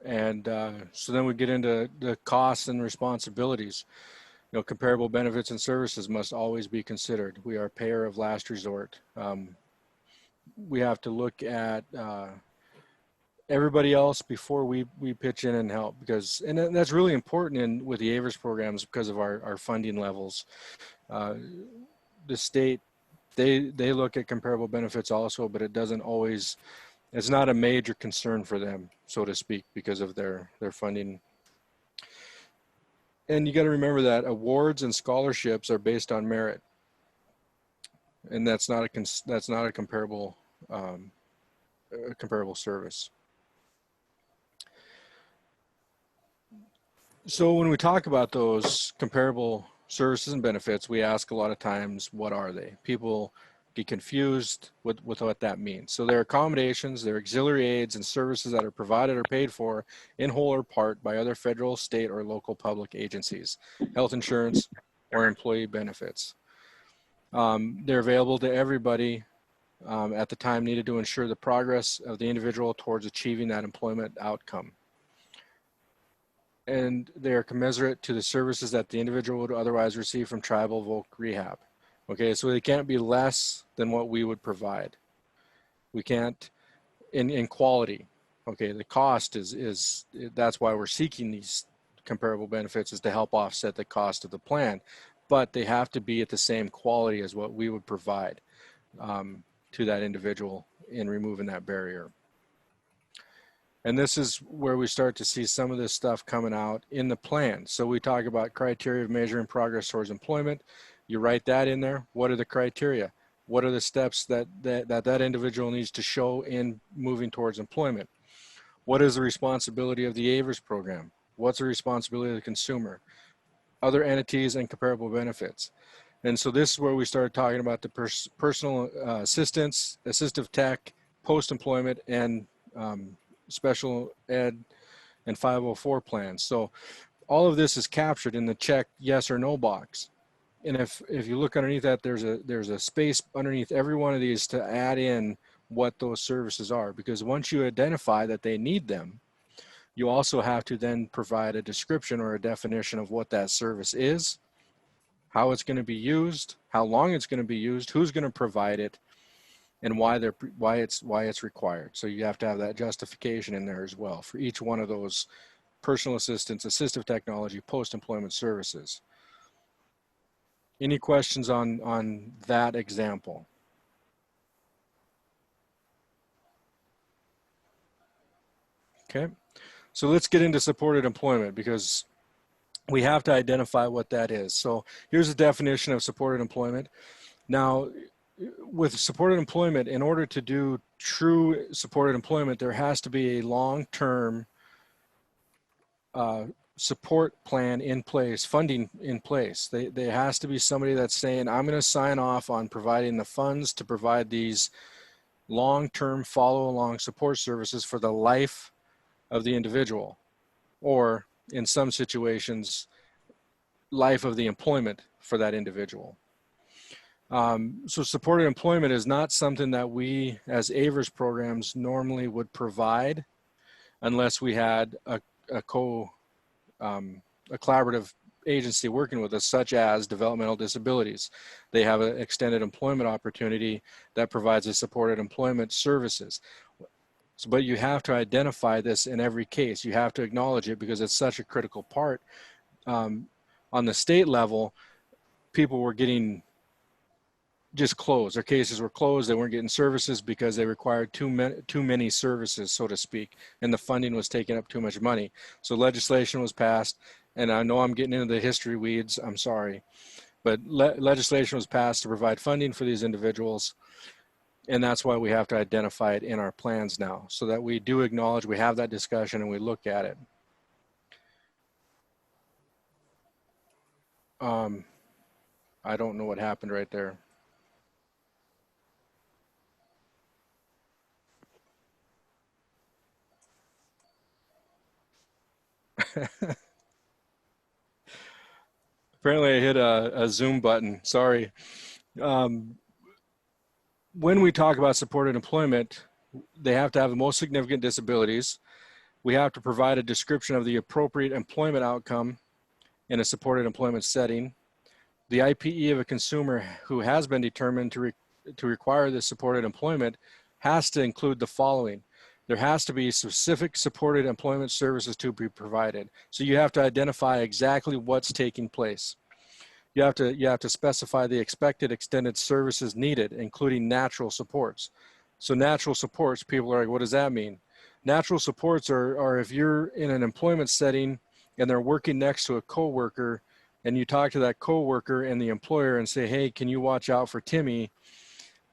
And so then we get into the costs and responsibilities. You know, comparable benefits and services must always be considered. We are a payer of last resort. We have to look at everybody else before we pitch in and help, because, and that's really important with the AIVRS programs because of our funding levels. The state, they look at comparable benefits also, but it doesn't always, it's not a major concern for them, so to speak, because of their funding. And you got to remember that awards and scholarships are based on merit, and that's not a comparable service. So when we talk about those comparable services and benefits, we ask a lot of times, what are they? People get confused with what that means. So they're accommodations, they're auxiliary aids and services that are provided or paid for in whole or part by other federal, state, or local public agencies, health insurance, or employee benefits. They're available to everybody at the time needed to ensure the progress of the individual towards achieving that employment outcome. And they are commensurate to the services that the individual would otherwise receive from tribal voc rehab. Okay, so they can't be less than what we would provide. We can't, in quality. Okay, the cost is that's why we're seeking these comparable benefits, is to help offset the cost of the plan, but they have to be at the same quality as what we would provide to that individual in removing that barrier. And this is where we start to see some of this stuff coming out in the plan. So we talk about criteria of measuring progress towards employment. You write that in there. What are the criteria? What are the steps that individual needs to show in moving towards employment? What is the responsibility of the AIVRS program? What's the responsibility of the consumer? Other entities and comparable benefits. And so this is where we started talking about the personal assistance, assistive tech, post-employment, and special ed and 504 plans. So all of this is captured in the check yes or no box. And if you look underneath that, there's a space underneath every one of these to add in what those services are, because once you identify that they need them, you also have to then provide a description or a definition of what that service is, how it's going to be used, how long it's going to be used, who's going to provide it, and why it's required. So you have to have that justification in there as well for each one of those personal assistance, assistive technology, post-employment services. Any questions on that example? Okay, so let's get into supported employment, because we have to identify what that is. So here's a definition of supported employment. Now, with supported employment, in order to do true supported employment, there has to be a long-term support plan in place, funding in place. There has to be somebody that's saying, I'm going to sign off on providing the funds to provide these long-term follow-along support services for the life of the individual, or in some situations, life of the employment for that individual. So supported employment is not something that we as AIVRS programs normally would provide unless we had a collaborative agency working with us, such as developmental disabilities. They have an extended employment opportunity that provides a supported employment services. So, but you have to identify this in every case. You have to acknowledge it because it's such a critical part. On the state level, people were getting just closed. Their cases were closed. They weren't getting services because they required too many services, so to speak, and the funding was taking up too much money. So legislation was passed, and I know I'm getting into the history weeds, I'm sorry, but legislation was passed to provide funding for these individuals And that's why we have to identify it in our plans now, so that we do acknowledge, we have that discussion and we look at it. I don't know what happened right there. Apparently I hit a Zoom button, sorry. When we talk about supported employment, they have to have the most significant disabilities. We have to provide a description of the appropriate employment outcome in a supported employment setting. The IPE of a consumer who has been determined to require this supported employment has to include the following. There has to be specific supported employment services to be provided. So you have to identify exactly what's taking place. You have to specify the expected extended services needed, including natural supports. So natural supports, people are like, what does that mean? Natural supports are if you're in an employment setting and they're working next to a coworker, and you talk to that coworker and the employer and say, hey, can you watch out for Timmy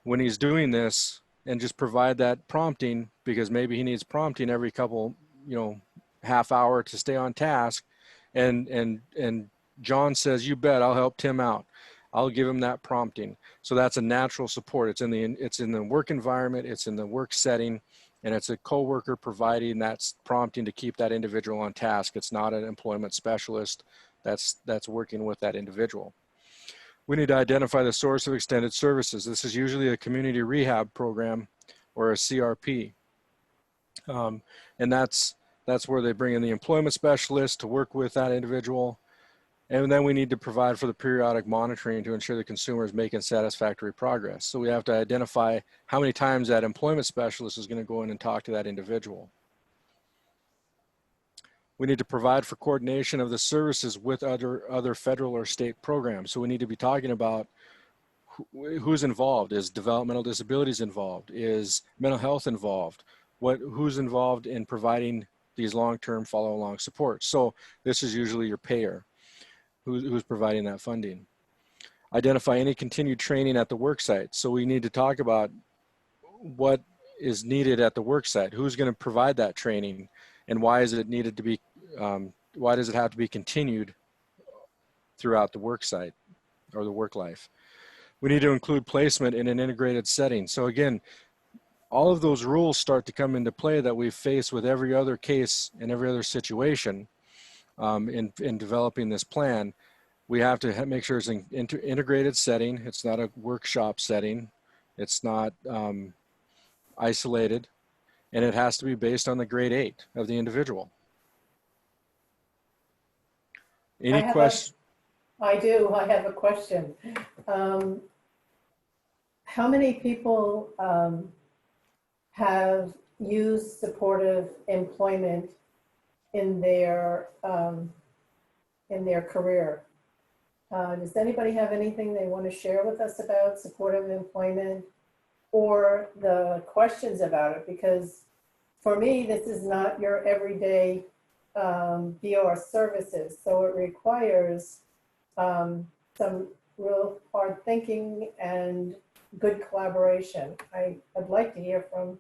when he's doing this, and just provide that prompting, because maybe he needs prompting every couple, half hour to stay on task. And John says, you bet, I'll help Tim out. I'll give him that prompting. So that's a natural support. It's in the work environment, it's in the work setting, and it's a coworker providing that prompting to keep that individual on task. It's not an employment specialist that's working with that individual. We need to identify the source of extended services. This is usually a community rehab program or a CRP. And that's where they bring in the employment specialist to work with that individual. And then we need to provide for the periodic monitoring to ensure the consumer is making satisfactory progress. So we have to identify how many times that employment specialist is going to go in and talk to that individual. We need to provide for coordination of the services with other federal or state programs. So we need to be talking about who's involved. Is developmental disabilities involved? Is mental health involved? Who's involved in providing these long-term follow-along supports? So this is usually your payer who's providing that funding. Identify any continued training at the work site. So we need to talk about what is needed at the work site. Who's going to provide that training? And why is it needed to be, why does it have to be continued throughout the work site or the work life? We need to include placement in an integrated setting. So again, all of those rules start to come into play that we face with every other case and every other situation in developing this plan. We have to make sure it's an integrated setting. It's not a workshop setting. It's not isolated. And it has to be based on the grade 8 of the individual. Any questions? I do. I have a question. How many people have used supportive employment in their career? Does anybody have anything they want to share with us about supportive employment or the questions about it? Because for me, this is not your everyday VR services. So it requires some real hard thinking and good collaboration. I'd like to hear from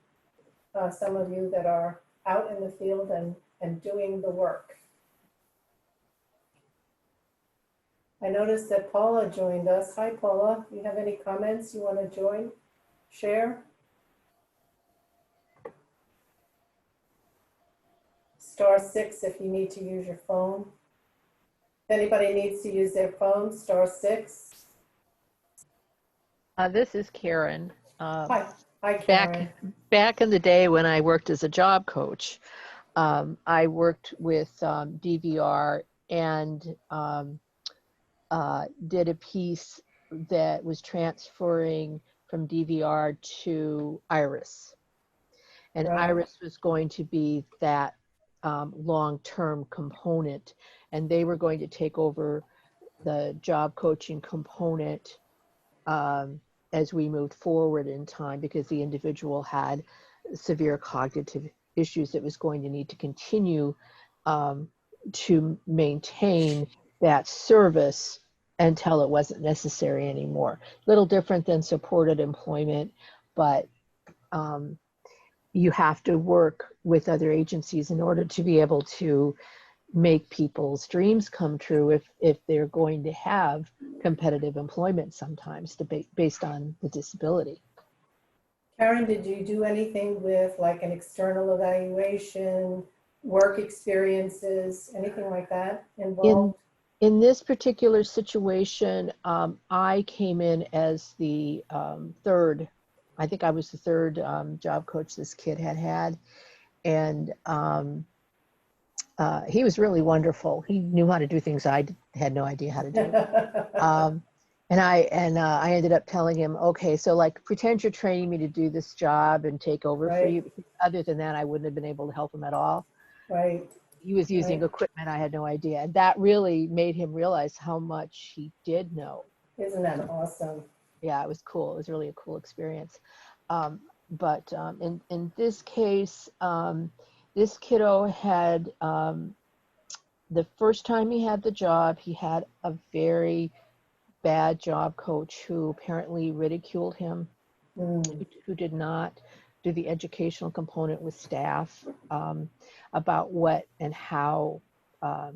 some of you that are out in the field and doing the work. I noticed that Paula joined us. Hi, Paula. Do you have any comments you want to join, share? *6 if you need to use your phone. If anybody needs to use their phone, *6. This is Karen. Hi, Karen. Back in the day when I worked as a job coach, I worked with DVR and did a piece that was transferring from DVR to IRIS. And Right. IRIS was going to be that long-term component, and they were going to take over the job coaching component as we moved forward in time, because the individual had severe cognitive issues that was going to need to continue to maintain that service until it wasn't necessary anymore. Little different than supported employment. but you have to work with other agencies in order to be able to make people's dreams come true if they're going to have competitive employment sometimes based on the disability. Karen, did you do anything with like an external evaluation, work experiences, anything like that involved? In this particular situation, I came in as the third, I think I was the third job coach this kid had. And he was really wonderful. He knew how to do things I had no idea how to do. And I ended up telling him, okay, so like pretend you're training me to do this job and take over for you. Other than that, I wouldn't have been able to help him at all. Right. He was using equipment I had no idea. And that really made him realize how much he did know. Isn't that awesome? Yeah, it was cool. It was really a cool experience. But in this case, this kiddo had, the first time he had the job, he had a very bad job coach who apparently ridiculed him, who did not do the educational component with staff about what and how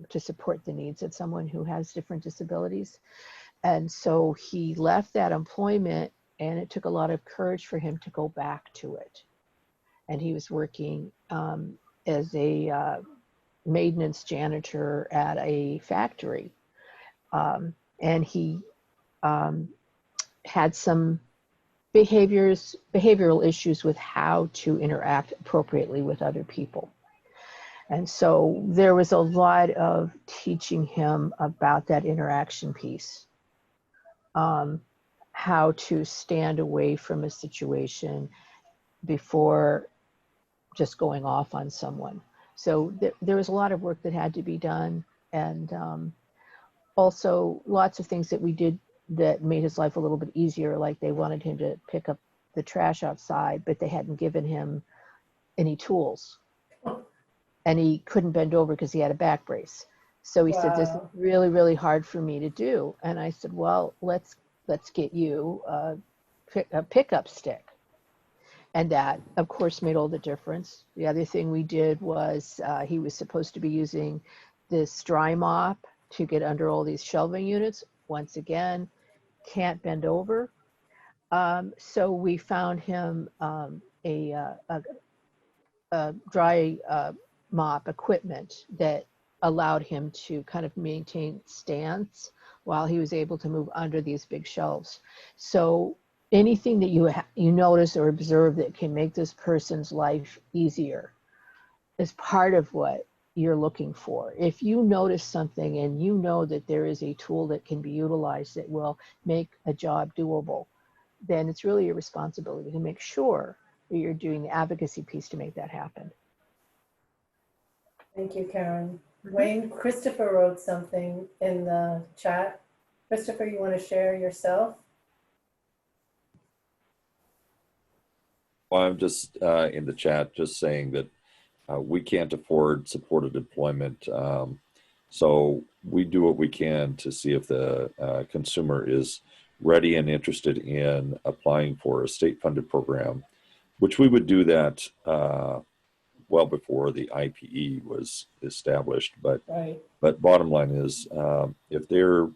to support the needs of someone who has different disabilities. And so he left that employment, and it took a lot of courage for him to go back to it. And he was working as a maintenance janitor at a factory. And he had some behavioral issues with how to interact appropriately with other people. And so there was a lot of teaching him about that interaction piece, how to stand away from a situation before just going off on someone. So there was a lot of work that had to be done, and also lots of things that we did that made his life a little bit easier, like they wanted him to pick up the trash outside, but they hadn't given him any tools. And he couldn't bend over because he had a back brace. So he said, this is really, really hard for me to do. And I said, well, let's get you a pickup stick. And that, of course, made all the difference. The other thing we did was he was supposed to be using this dry mop to get under all these shelving units. Once again, can't bend over. So we found him a dry mop equipment that allowed him to kind of maintain stance while he was able to move under these big shelves. So anything that you notice or observe that can make this person's life easier is part of what you're looking for. If you notice something and you know that there is a tool that can be utilized that will make a job doable, then it's really your responsibility to make sure that you're doing the advocacy piece to make that happen. Thank you, Karen. Wayne, Christopher wrote something in the chat. Christopher, you want to share yourself? Well, I'm just in the chat just saying that we can't afford supported employment. So we do what we can to see if the consumer is ready and interested in applying for a state-funded program, which we would do that well before the IPE was established. But bottom line is, if they're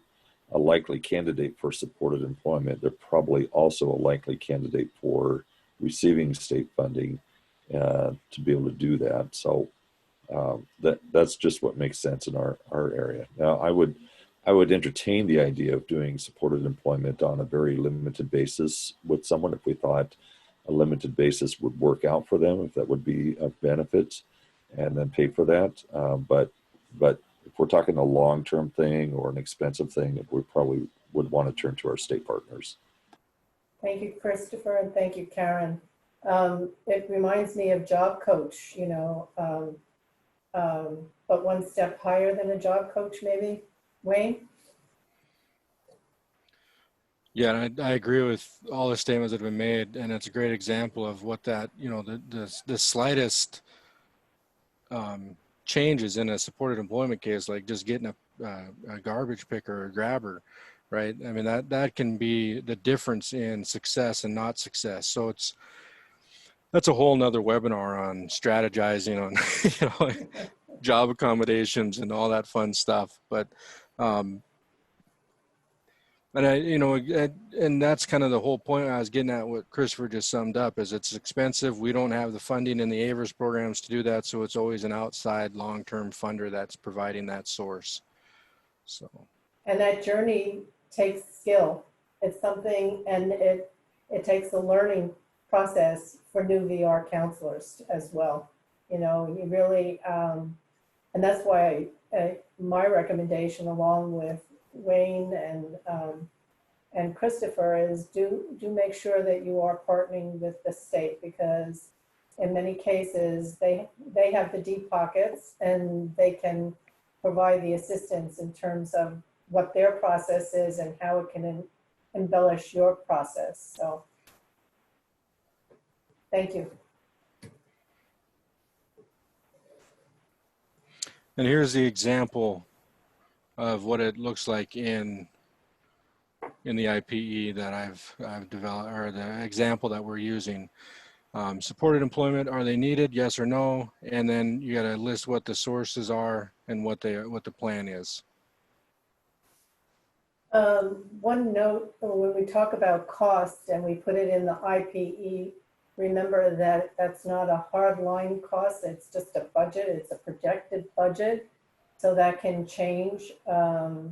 a likely candidate for supported employment, they're probably also a likely candidate for receiving state funding to be able to do that. So that's just what makes sense in our area. Now, I would entertain the idea of doing supported employment on a very limited basis with someone if we thought a limited basis would work out for them, if that would be of benefit, and then pay for that. But if we're talking a long-term thing or an expensive thing, we probably would want to turn to our state partners. Thank you, Christopher, and thank you, Karen. It reminds me of job coach, you know, but one step higher than a job coach, maybe. Wayne? Yeah, and I agree with all the statements that have been made, and it's a great example of what that, you know, the slightest changes in a supported employment case, like just getting a garbage picker or grabber, right? I mean, that can be the difference in success and not success. So that's a whole nother webinar on strategizing on, job accommodations and all that fun stuff. But, and that's kind of the whole point I was getting at, what Christopher just summed up, is it's expensive. We don't have the funding in the AIVRS programs to do that. So it's always an outside long-term funder that's providing that source. So. And that journey takes skill. It's something, and it takes a learning process for new VR counselors as well. You really, and that's why my recommendation, along with Wayne and Christopher, is do make sure that you are partnering with the state, because in many cases they have the deep pockets and they can provide the assistance in terms of what their process is and how it can embellish your process. So thank you. And here's the example of what it looks like in the IPE that I've developed, or the example that we're using. Supported employment, are they needed? Yes or no? And then you got to list what the sources are and what the plan is. One note, when we talk about cost and we put it in the IPE, remember that that's not a hard line cost. It's just a budget. It's a projected budget. So that can change. A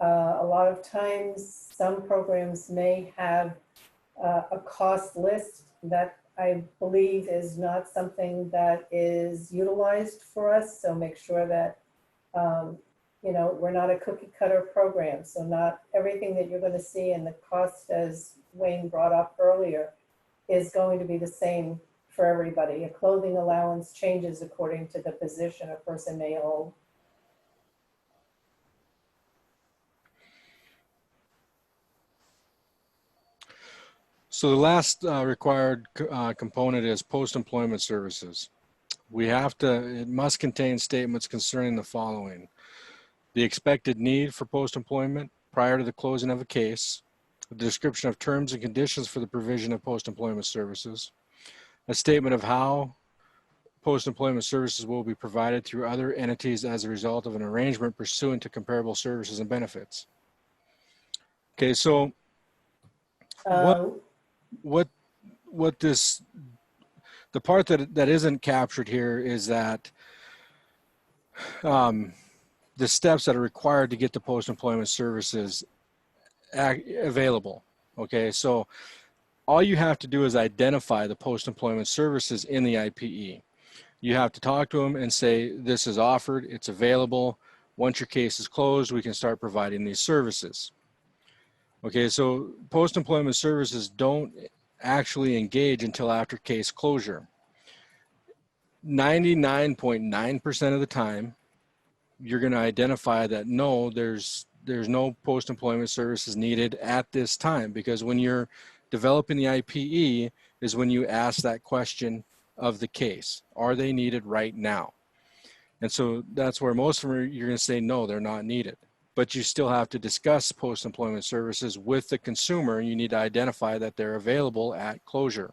lot of times some programs may have a cost list that I believe is not something that is utilized for us. So make sure that, we're not a cookie cutter program. So not everything that you're going to see in the cost, as Wayne brought up earlier, is going to be the same for everybody. A clothing allowance changes according to the position a person may hold. So the last required component is post-employment services. It must contain statements concerning the following: the expected need for post-employment prior to the closing of a case, a description of terms and conditions for the provision of post-employment services, a statement of how post-employment services will be provided through other entities as a result of an arrangement pursuant to comparable services and benefits. Okay, so the part that isn't captured here is that the steps that are required to get the post-employment services available. Okay, so all you have to do is identify the post-employment services in the IPE. You have to talk to them and say, this is offered, it's available. Once your case is closed, we can start providing these services. Okay, so post-employment services don't actually engage until after case closure. 99.9% of the time, you're going to identify that no, there's no post-employment services needed at this time, because when you're developing the IPE is when you ask that question of the case. Are they needed right now? And so that's where most of them you're going to say no, they're not needed. But you still have to discuss post-employment services with the consumer, and you need to identify that they're available at closure.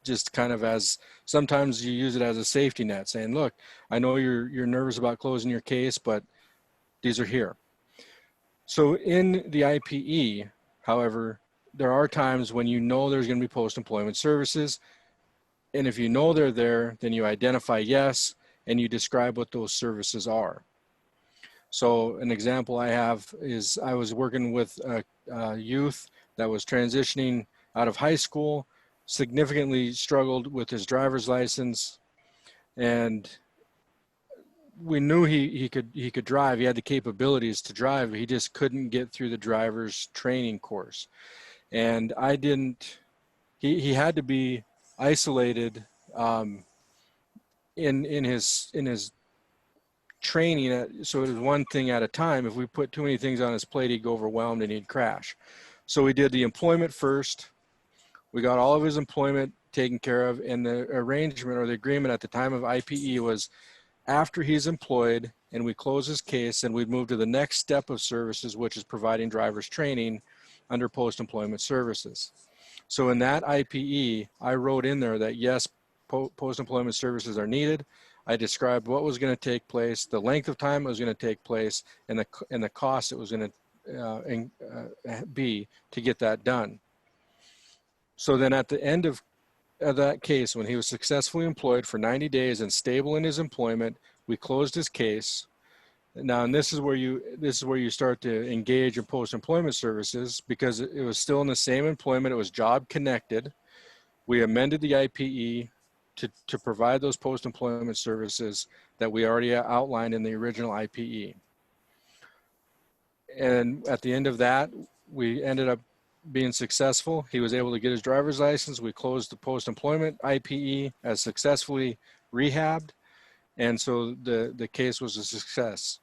Just kind of as, sometimes you use it as a safety net, saying, look, I know you're nervous about closing your case, but these are here. So in the IPE, however, there are times when you know there's going to be post-employment services. And if you know they're there, then you identify yes, and you describe what those services are. So an example I have is I was working with a youth that was transitioning out of high school, significantly struggled with his driver's license, and we knew he could drive. He had the capabilities to drive. He just couldn't get through the driver's training course. And I didn't, he had to be isolated in his training. So it was one thing at a time. If we put too many things on his plate, he'd go overwhelmed and he'd crash. So we did the employment first. We got all of his employment taken care of, and the arrangement or the agreement at the time of IPE was after he's employed, and we close his case, and we'd move to the next step of services, which is providing driver's training under post-employment services. So in that IPE, I wrote in there that yes, post-employment services are needed. I described what was going to take place, the length of time it was going to take place, and the cost it was going to be to get that done. So then at the end of that case, when he was successfully employed for 90 days and stable in his employment, we closed his case. Now, and this is where you start to engage in post-employment services, because it was still in the same employment. It was job connected. We amended the IPE to provide those post-employment services that we already outlined in the original IPE. And at the end of that, we ended up being successful. He was able to get his driver's license. We closed the post-employment IPE as successfully rehabbed. And so the case was a success.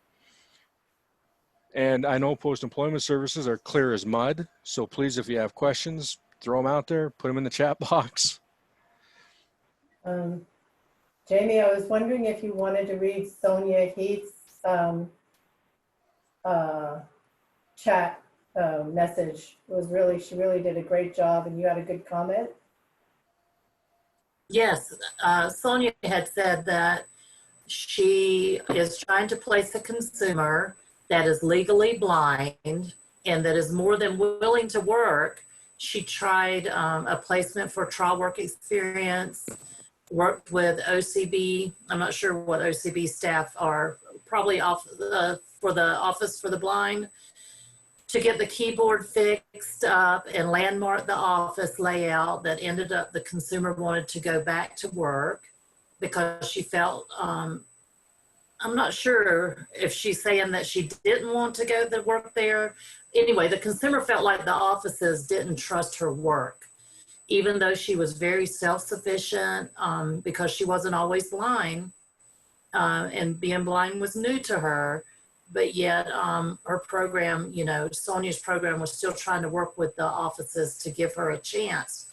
And I know post-employment services are clear as mud. So please, if you have questions, throw them out there, put them in the chat box. Jamie, I was wondering if you wanted to read Sonia Heath's chat message. It was really, she really did a great job, and you had a good comment. Yes, Sonia had said that she is trying to place a consumer that is legally blind and that is more than willing to work. She tried a placement for trial work experience, worked with OCB. I'm not sure what OCB staff are, probably for the Office for the Blind, to get the keyboard fixed up and landmark the office layout. That ended up the consumer wanted to go back to work because she felt, I'm not sure if she's saying that she didn't want to go to work there. Anyway, the consumer felt like the offices didn't trust her work, even though she was very self-sufficient because she wasn't always blind, and being blind was new to her. But yet her program, you know, Sonia's program was still trying to work with the offices to give her a chance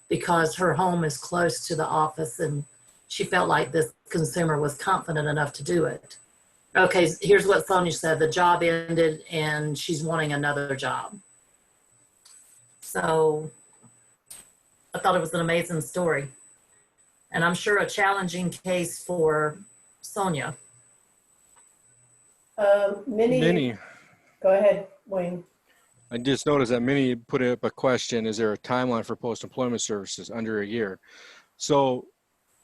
because her home is close to the office, and she felt like this consumer was confident enough to do it. Okay, here's what Sonia said. The job ended and she's wanting another job. So I thought it was an amazing story. And I'm sure a challenging case for Sonia. Minnie, go ahead, Wayne. I just noticed that Minnie put up a question: is there a timeline for post-employment services under a year? So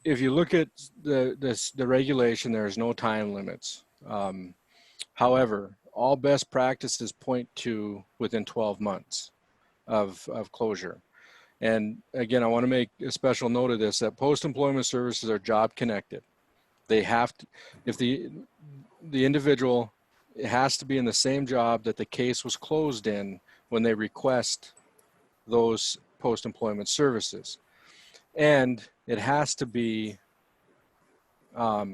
if you look at the regulation, there's no time limits. However, all best practices point to within 12 months of closure. And again, I want to make a special note of this, that post-employment services are job connected. They have to, if the individual, it has to be in the same job that the case was closed in when they request those post-employment services. And it has to be a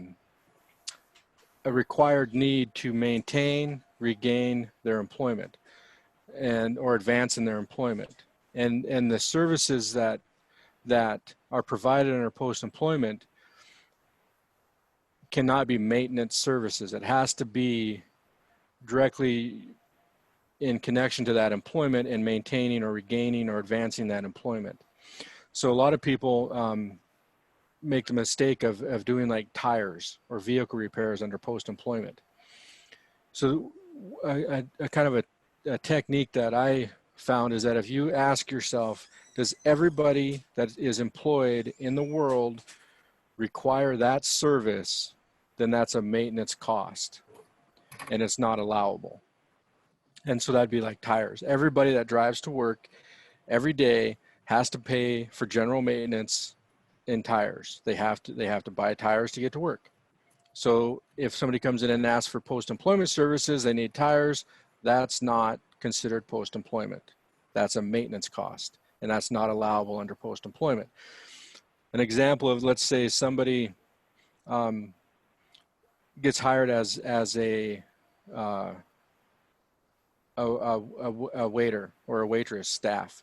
required need to maintain, regain their employment or advance in their employment. And the services that are provided under post-employment cannot be maintenance services. It has to be directly in connection to that employment and maintaining or regaining or advancing that employment. So a lot of people make the mistake of doing like tires or vehicle repairs under post-employment. So a kind of a technique that I found is that if you ask yourself, does everybody that is employed in the world require that service, then that's a maintenance cost and it's not allowable. And so that'd be like tires. Everybody that drives to work every day has to pay for general maintenance in tires. They have to buy tires to get to work. So if somebody comes in and asks for post-employment services, they need tires, that's not considered post-employment. That's a maintenance cost, and that's not allowable under post-employment. An example of, let's say somebody gets hired as a waiter or a waitress staff,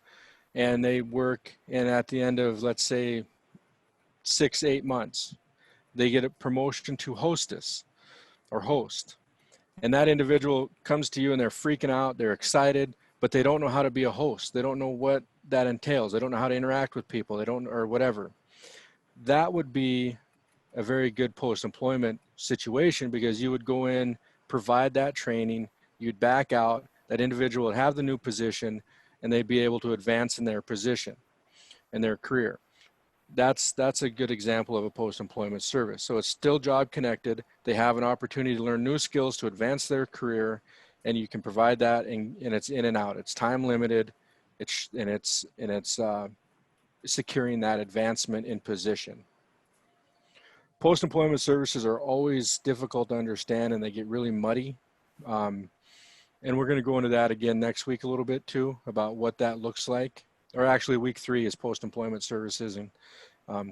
and they work, and at the end of, let's say, 6-8 months, they get a promotion to hostess. or host. And that individual comes to you and they're freaking out, they're excited, but they don't know how to be a host. They don't know what that entails. They don't know how to interact with people. They don't, or whatever. That would be a very good post-employment situation, because you would go in, provide that training, you'd back out, that individual would have the new position, and they'd be able to advance in their position and their career. That's a good example of a post-employment service. So it's still job connected. They have an opportunity to learn new skills to advance their career, and you can provide that, and it's in and out. It's time limited. It's securing that advancement in position. Post-employment services are always difficult to understand, and they get really muddy. And we're going to go into that again next week a little bit too, about what that looks like. Or actually, week 3 is post-employment services and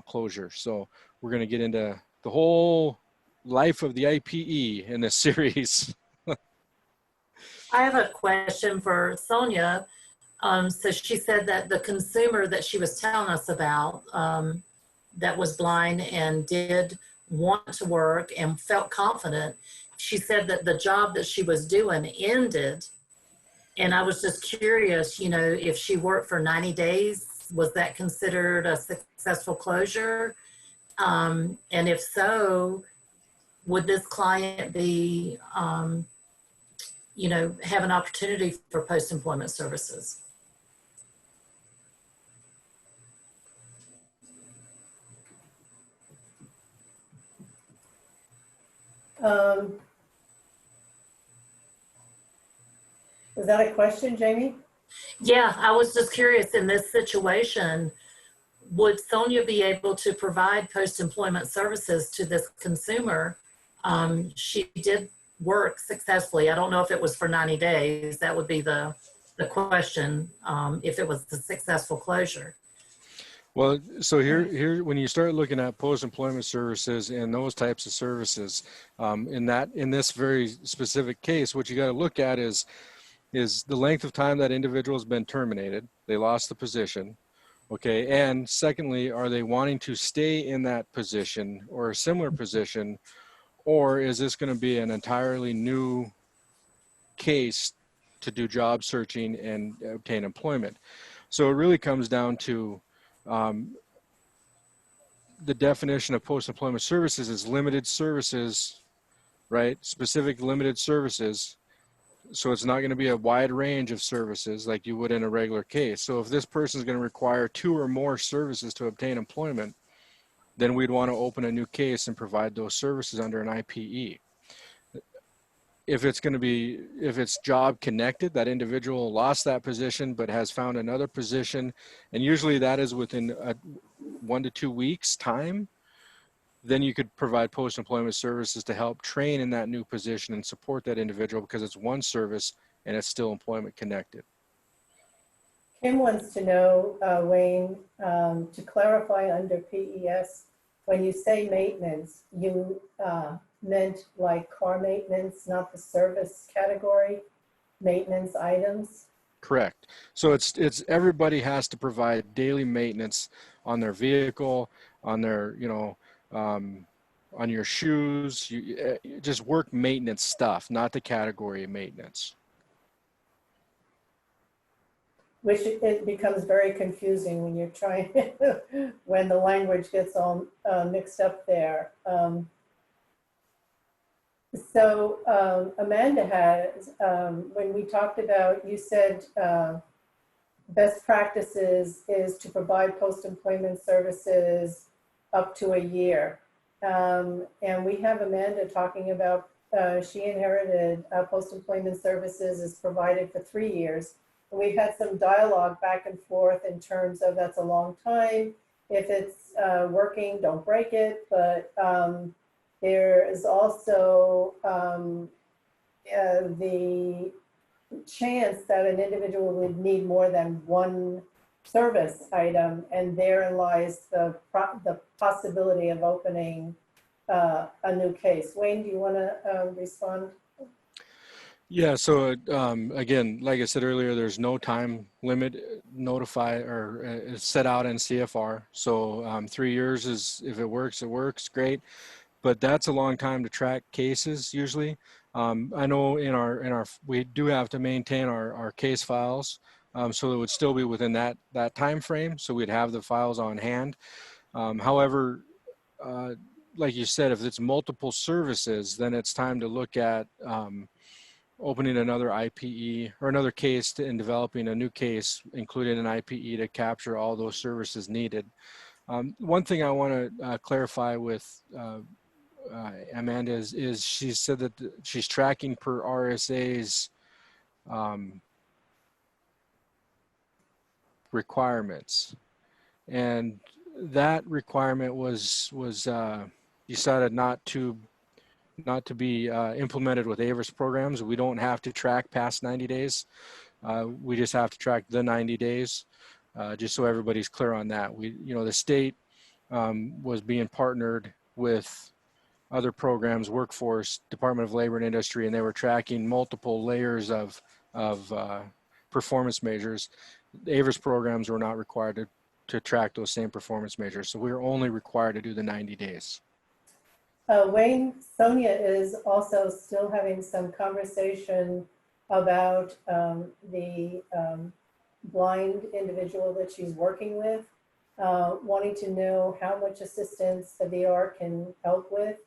closure. So we're going to get into the whole life of the IPE in this series. I have a question for Sonia. So she said that the consumer that she was telling us about that was blind and did want to work and felt confident, she said that the job that she was doing ended. And I was just curious, you know, if she worked for 90 days, was that considered a successful closure? And if so, would this client be, you know, have an opportunity for post-employment services? Was that a question, Jamie? Yeah, I was just curious, in this situation, would Sonia be able to provide post-employment services to this consumer? She did work successfully. I don't know if it was for 90 days. That would be the question, if it was a successful closure. Well, so here, when you start looking at post-employment services and those types of services, in this very specific case, what you got to look at is the length of time that individual has been terminated. They lost the position. Okay. And secondly, are they wanting to stay in that position or a similar position, or is this going to be an entirely new case to do job searching and obtain employment? So it really comes down to the definition of post-employment services is limited services, right? Specific limited services. So it's not going to be a wide range of services like you would in a regular case. So if this person is going to require 2 or more services to obtain employment, then we'd want to open a new case and provide those services under an IPE. If it's job connected, that individual lost that position but has found another position, and usually that is within 1 to 2 weeks time, then you could provide post-employment services to help train in that new position and support that individual, because it's one service and it's still employment connected. Kim wants to know, Wayne, to clarify under PES, when you say maintenance, you meant like car maintenance, not the service category, maintenance items? Correct. So it's everybody has to provide daily maintenance on their vehicle, on their, on your shoes, just work maintenance stuff, not the category of maintenance. Which it becomes very confusing when you're trying, when the language gets all mixed up there. So Amanda has, when we talked about, you said best practices is to provide post-employment services up to a year. And we have Amanda talking about, she inherited post-employment services is provided for 3 years. And we've had some dialogue back and forth in terms of that's a long time. If it's working, don't break it. But there is also the chance that an individual would need more than one service item, and therein lies the possibility of opening a new case. Wayne, do you want to respond? Yeah, so again, like I said earlier, there's no time limit notified or set out in CFR. So 3 years is, if it works, great. but that's a long time to track cases usually. I know we do have to maintain our case files, so it would still be within that time frame. So we'd have the files on hand. However, like you said, if it's multiple services, then it's time to look at opening another IPE or another case and developing a new case, including an IPE to capture all those services needed. One thing I want to clarify with Amanda is she said that she's tracking per RSA's requirements, and that requirement was decided not to be implemented with AIVRS programs. We don't have to track past 90 days. We just have to track the 90 days, just so everybody's clear on that. The state was being partnered with other programs, workforce, Department of Labor and Industry, and they were tracking multiple layers of performance measures. The AIVRS programs were not required to track those same performance measures. So we were only required to do the 90 days. Wayne, Sonia is also still having some conversation about the blind individual that she's working with, wanting to know how much assistance the VR can help with.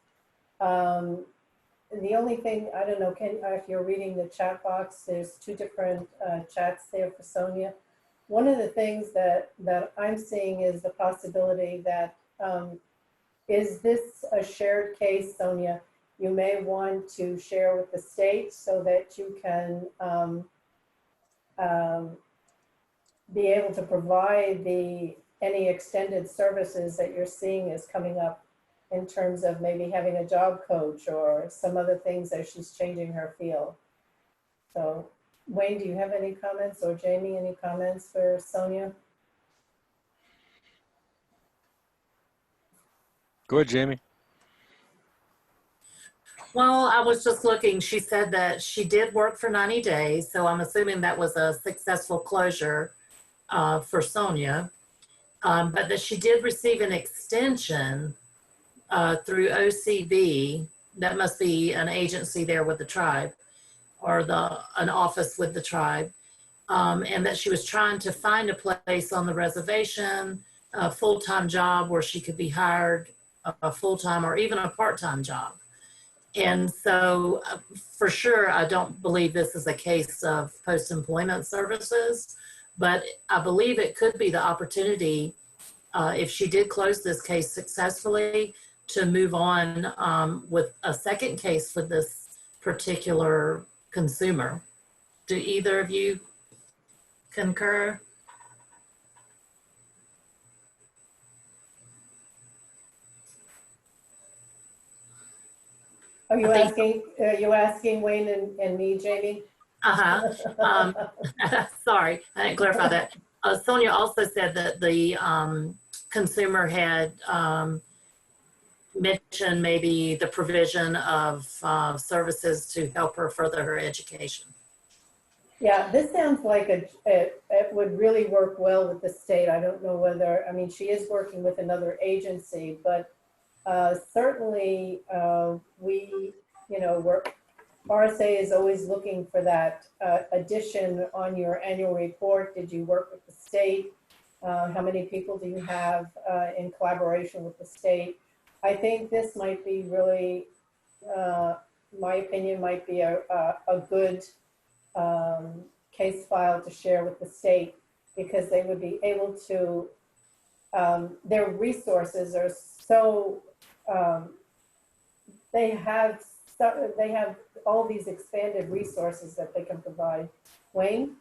The only thing, I don't know, if you're reading the chat box, there's two different chats there for Sonia. One of the things that I'm seeing is the possibility that, is this a shared case, Sonia? You may want to share with the state so that you can be able to provide any extended services that you're seeing is coming up in terms of maybe having a job coach or some other things as she's changing her field. So Wayne, do you have any comments, or Jamie, any comments for Sonia? Go ahead, Jamie. Well, I was just looking, she said that she did work for 90 days, so I'm assuming that was a successful closure for Sonia, but that she did receive an extension through OCB. That must be an agency there with the tribe, or an office with the tribe, and that she was trying to find a place on the reservation, a full-time job where she could be hired a full-time or even a part-time job. And so for sure, I don't believe this is a case of post-employment services, but I believe it could be the opportunity, if she did close this case successfully, to move on with a second case for this particular consumer. Do either of you concur? Are you asking Wayne and me, Jamie? Sorry, I didn't clarify that. Sonia also said that the consumer had mentioned maybe the provision of services to help her further her education. Yeah, this sounds like it would really work well with the state. I don't know whether, I mean, she is working with another agency, but certainly RSA is always looking for that addition on your annual report. Did you work with the state? How many people do you have in collaboration with the state? I think this might be really, my opinion, might be a good case file to share with the state, because they would be able to, their resources are so, they have all these expanded resources that they can provide. Wayne?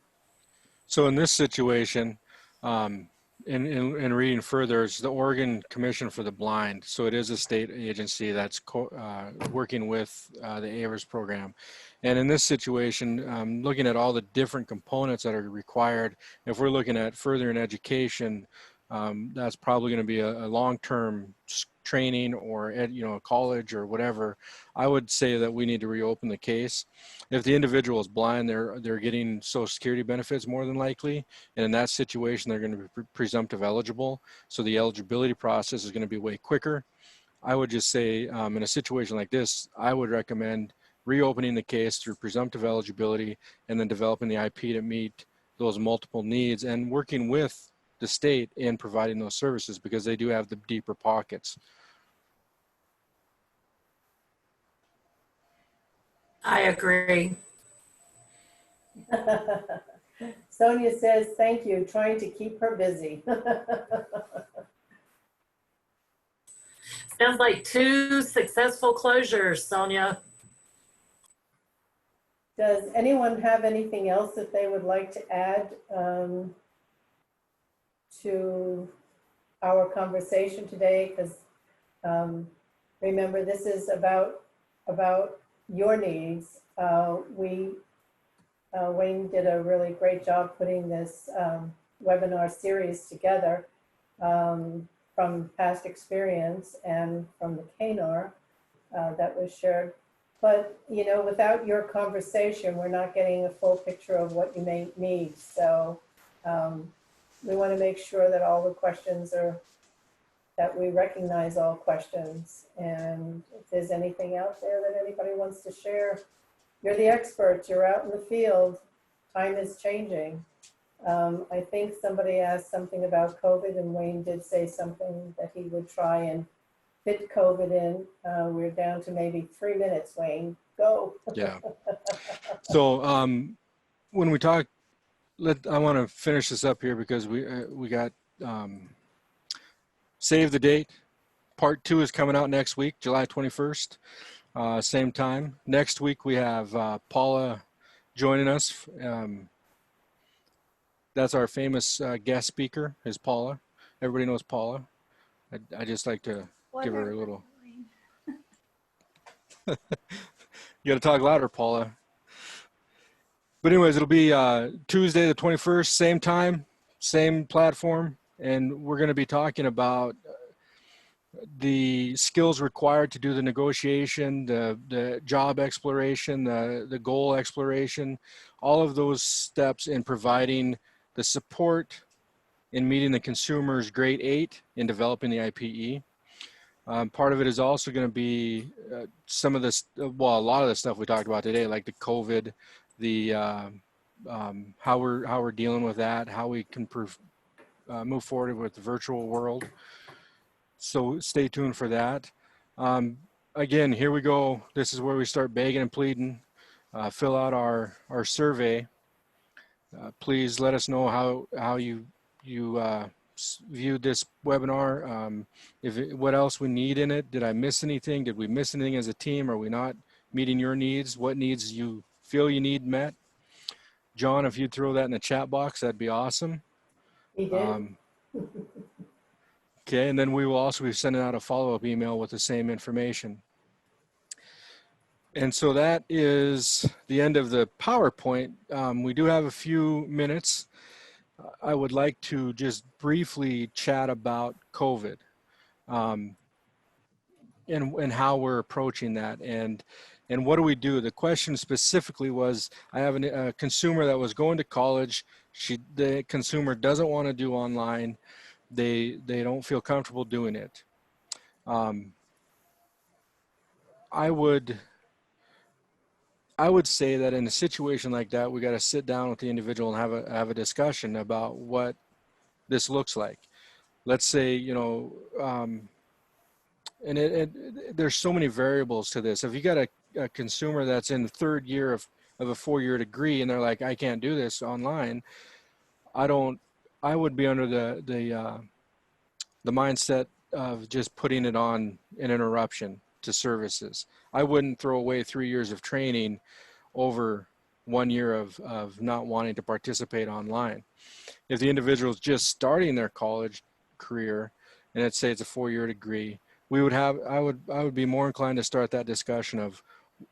So in this situation, in reading further, it's the Oregon Commission for the Blind. So it is a state agency that's working with the AIVRS program. And in this situation, looking at all the different components that are required, if we're looking at further in education, that's probably going to be a long-term training or college or whatever. I would say that we need to reopen the case. If the individual is blind, they're getting Social Security benefits more than likely, and in that situation they're going to be presumptive eligible, so the eligibility process is going to be way quicker. I would just say in a situation like this, I would recommend reopening the case through presumptive eligibility and then developing the IP to meet those multiple needs and working with the state in providing those services because they do have the deeper pockets. I agree. Sonia says, thank you, trying to keep her busy. Sounds like 2 successful closures, Sonia. Does anyone have anything else that they would like to add to our conversation today? Because remember, this is about your needs. Wayne did a really great job putting this webinar series together from past experience and from the CANAR that was shared. But, you know, without your conversation, we're not getting a full picture of what you may need. So we want to make sure that all the questions are, that we recognize all questions. And if there's anything out there that anybody wants to share, you're the experts, you're out in the field, time is changing. I think somebody asked something about COVID and Wayne did say something that he would try and fit COVID in. We're down to maybe 3 minutes, Wayne, go. Yeah. So when we talk, I want to finish this up here because we got save the date. Part 2 is coming out next week, July 21st, same time. Next week we have Paula joining us. That's our famous guest speaker is Paula. Everybody knows Paula. I just like to give her a little. You got to talk louder, Paula. But anyways, it'll be Tuesday the 21st, same time, same platform, and we're going to be talking about the skills required to do the negotiation, the job exploration, the goal exploration, all of those steps in providing the support in meeting the consumer's grade 8 in developing the IPE. Part of it is also going to be some of this, well, a lot of the stuff we talked about today, like the COVID, the how we're dealing with that, how we can move forward with the virtual world. So stay tuned for that. Again, here we go. This is where we start begging and pleading. Fill out our survey. Please let us know how you viewed this webinar. What else we need in it? Did I miss anything? Did we miss anything as a team? Are we not meeting your needs? What needs you feel you need met? John, if you'd throw that in the chat box, that'd be awesome. He did. Okay, and then we will also be sending out a follow-up email with the same information. And so that is the end of the PowerPoint. We do have a few minutes. I would like to just briefly chat about COVID and how we're approaching that and what do we do? The question specifically was, I have a consumer that was going to college. The consumer doesn't want to do online. They don't feel comfortable doing it. I would say that in a situation like that, we got to sit down with the individual and have a discussion about what this looks like. Let's say, you know, and there's so many variables to this. If you got a consumer that's in the 3rd year of a 4-year degree and they're like, I can't do this online, I would be under the mindset of just putting it on an interruption to services. I wouldn't throw away 3 years of training over 1 year of not wanting to participate online. If the individual is just starting their college career, and let's say it's a 4-year degree, I would be more inclined to start that discussion of,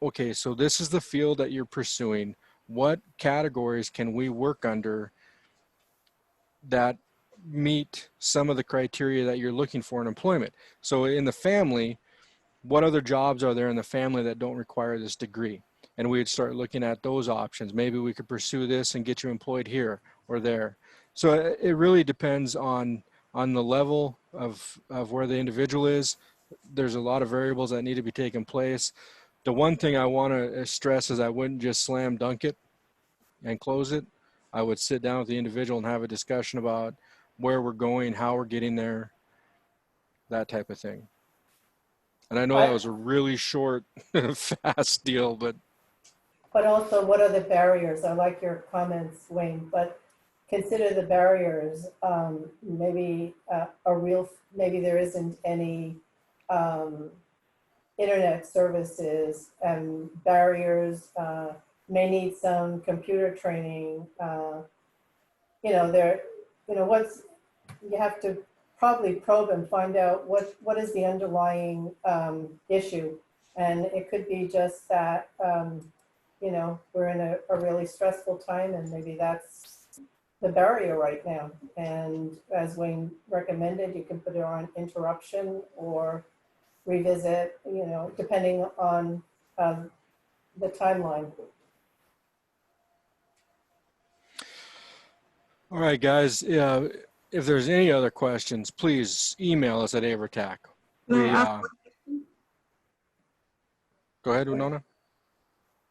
okay, so this is the field that you're pursuing. What categories can we work under that meet some of the criteria that you're looking for in employment? So in the family, what other jobs are there in the family that don't require this degree? And we'd start looking at those options. Maybe we could pursue this and get you employed here or there. So it really depends on the level of where the individual is, there's a lot of variables that need to be taking place. The one thing I want to stress is I wouldn't just slam dunk it and close it. I would sit down with the individual and have a discussion about where we're going, how we're getting there, that type of thing. And I know that was a really short, fast deal, but also, what are the barriers? I like your comments, Wayne, but consider the barriers. Maybe maybe there isn't any internet services, and barriers may need some computer training. You have to probably probe and find out what is the underlying issue. And it could be just that, we're in a really stressful time, and maybe that's the barrier right now. And as Wayne recommended, you can put it on interruption or revisit, depending on the timeline. all right, guys. If there's any other questions, please email us at AIVRTAC. Can I ask Go ahead, Winona.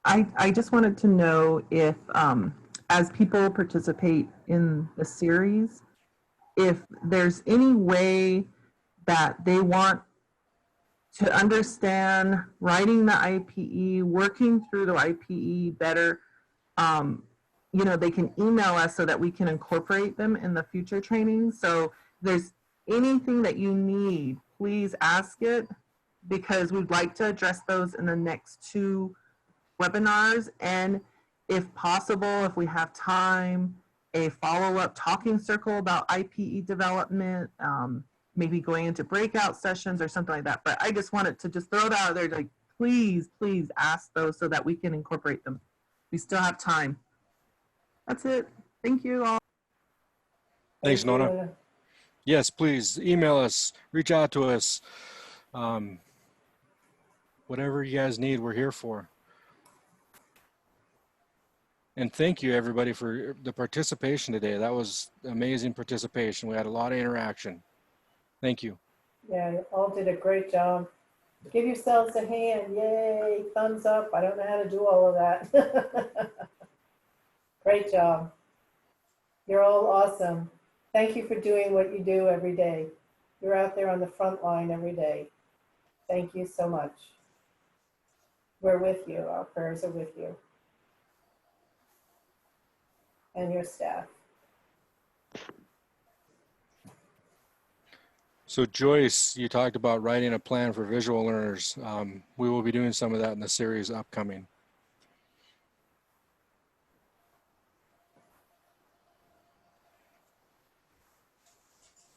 I just wanted to know if, as people participate in the series, if there's any way that they want to understand writing the IPE, working through the IPE better, they can email us so that we can incorporate them in the future training. So if there's anything that you need, please ask it, because we'd like to address those in the next 2 webinars. And if possible, if we have time, a follow-up talking circle about IPE development, maybe going into breakout sessions or something like that. But I just wanted to just throw that out there, like, please ask those so that we can incorporate them. We still have time. That's it. Thank you all. Thanks, Nona. Yes, please email us, reach out to us. Whatever you guys need, we're here for. And thank you, everybody, for the participation today. That was amazing participation. We had a lot of interaction. Thank you. Yeah, you all did a great job. Give yourselves a hand. Yay, thumbs up. I don't know how to do all of that. Great job. You're all awesome. Thank you for doing what you do every day. You're out there on the front line every day. Thank you so much. We're with you. Our prayers are with you and your staff. So Joyce, you talked about writing a plan for visual learners. We will be doing some of that in the series upcoming.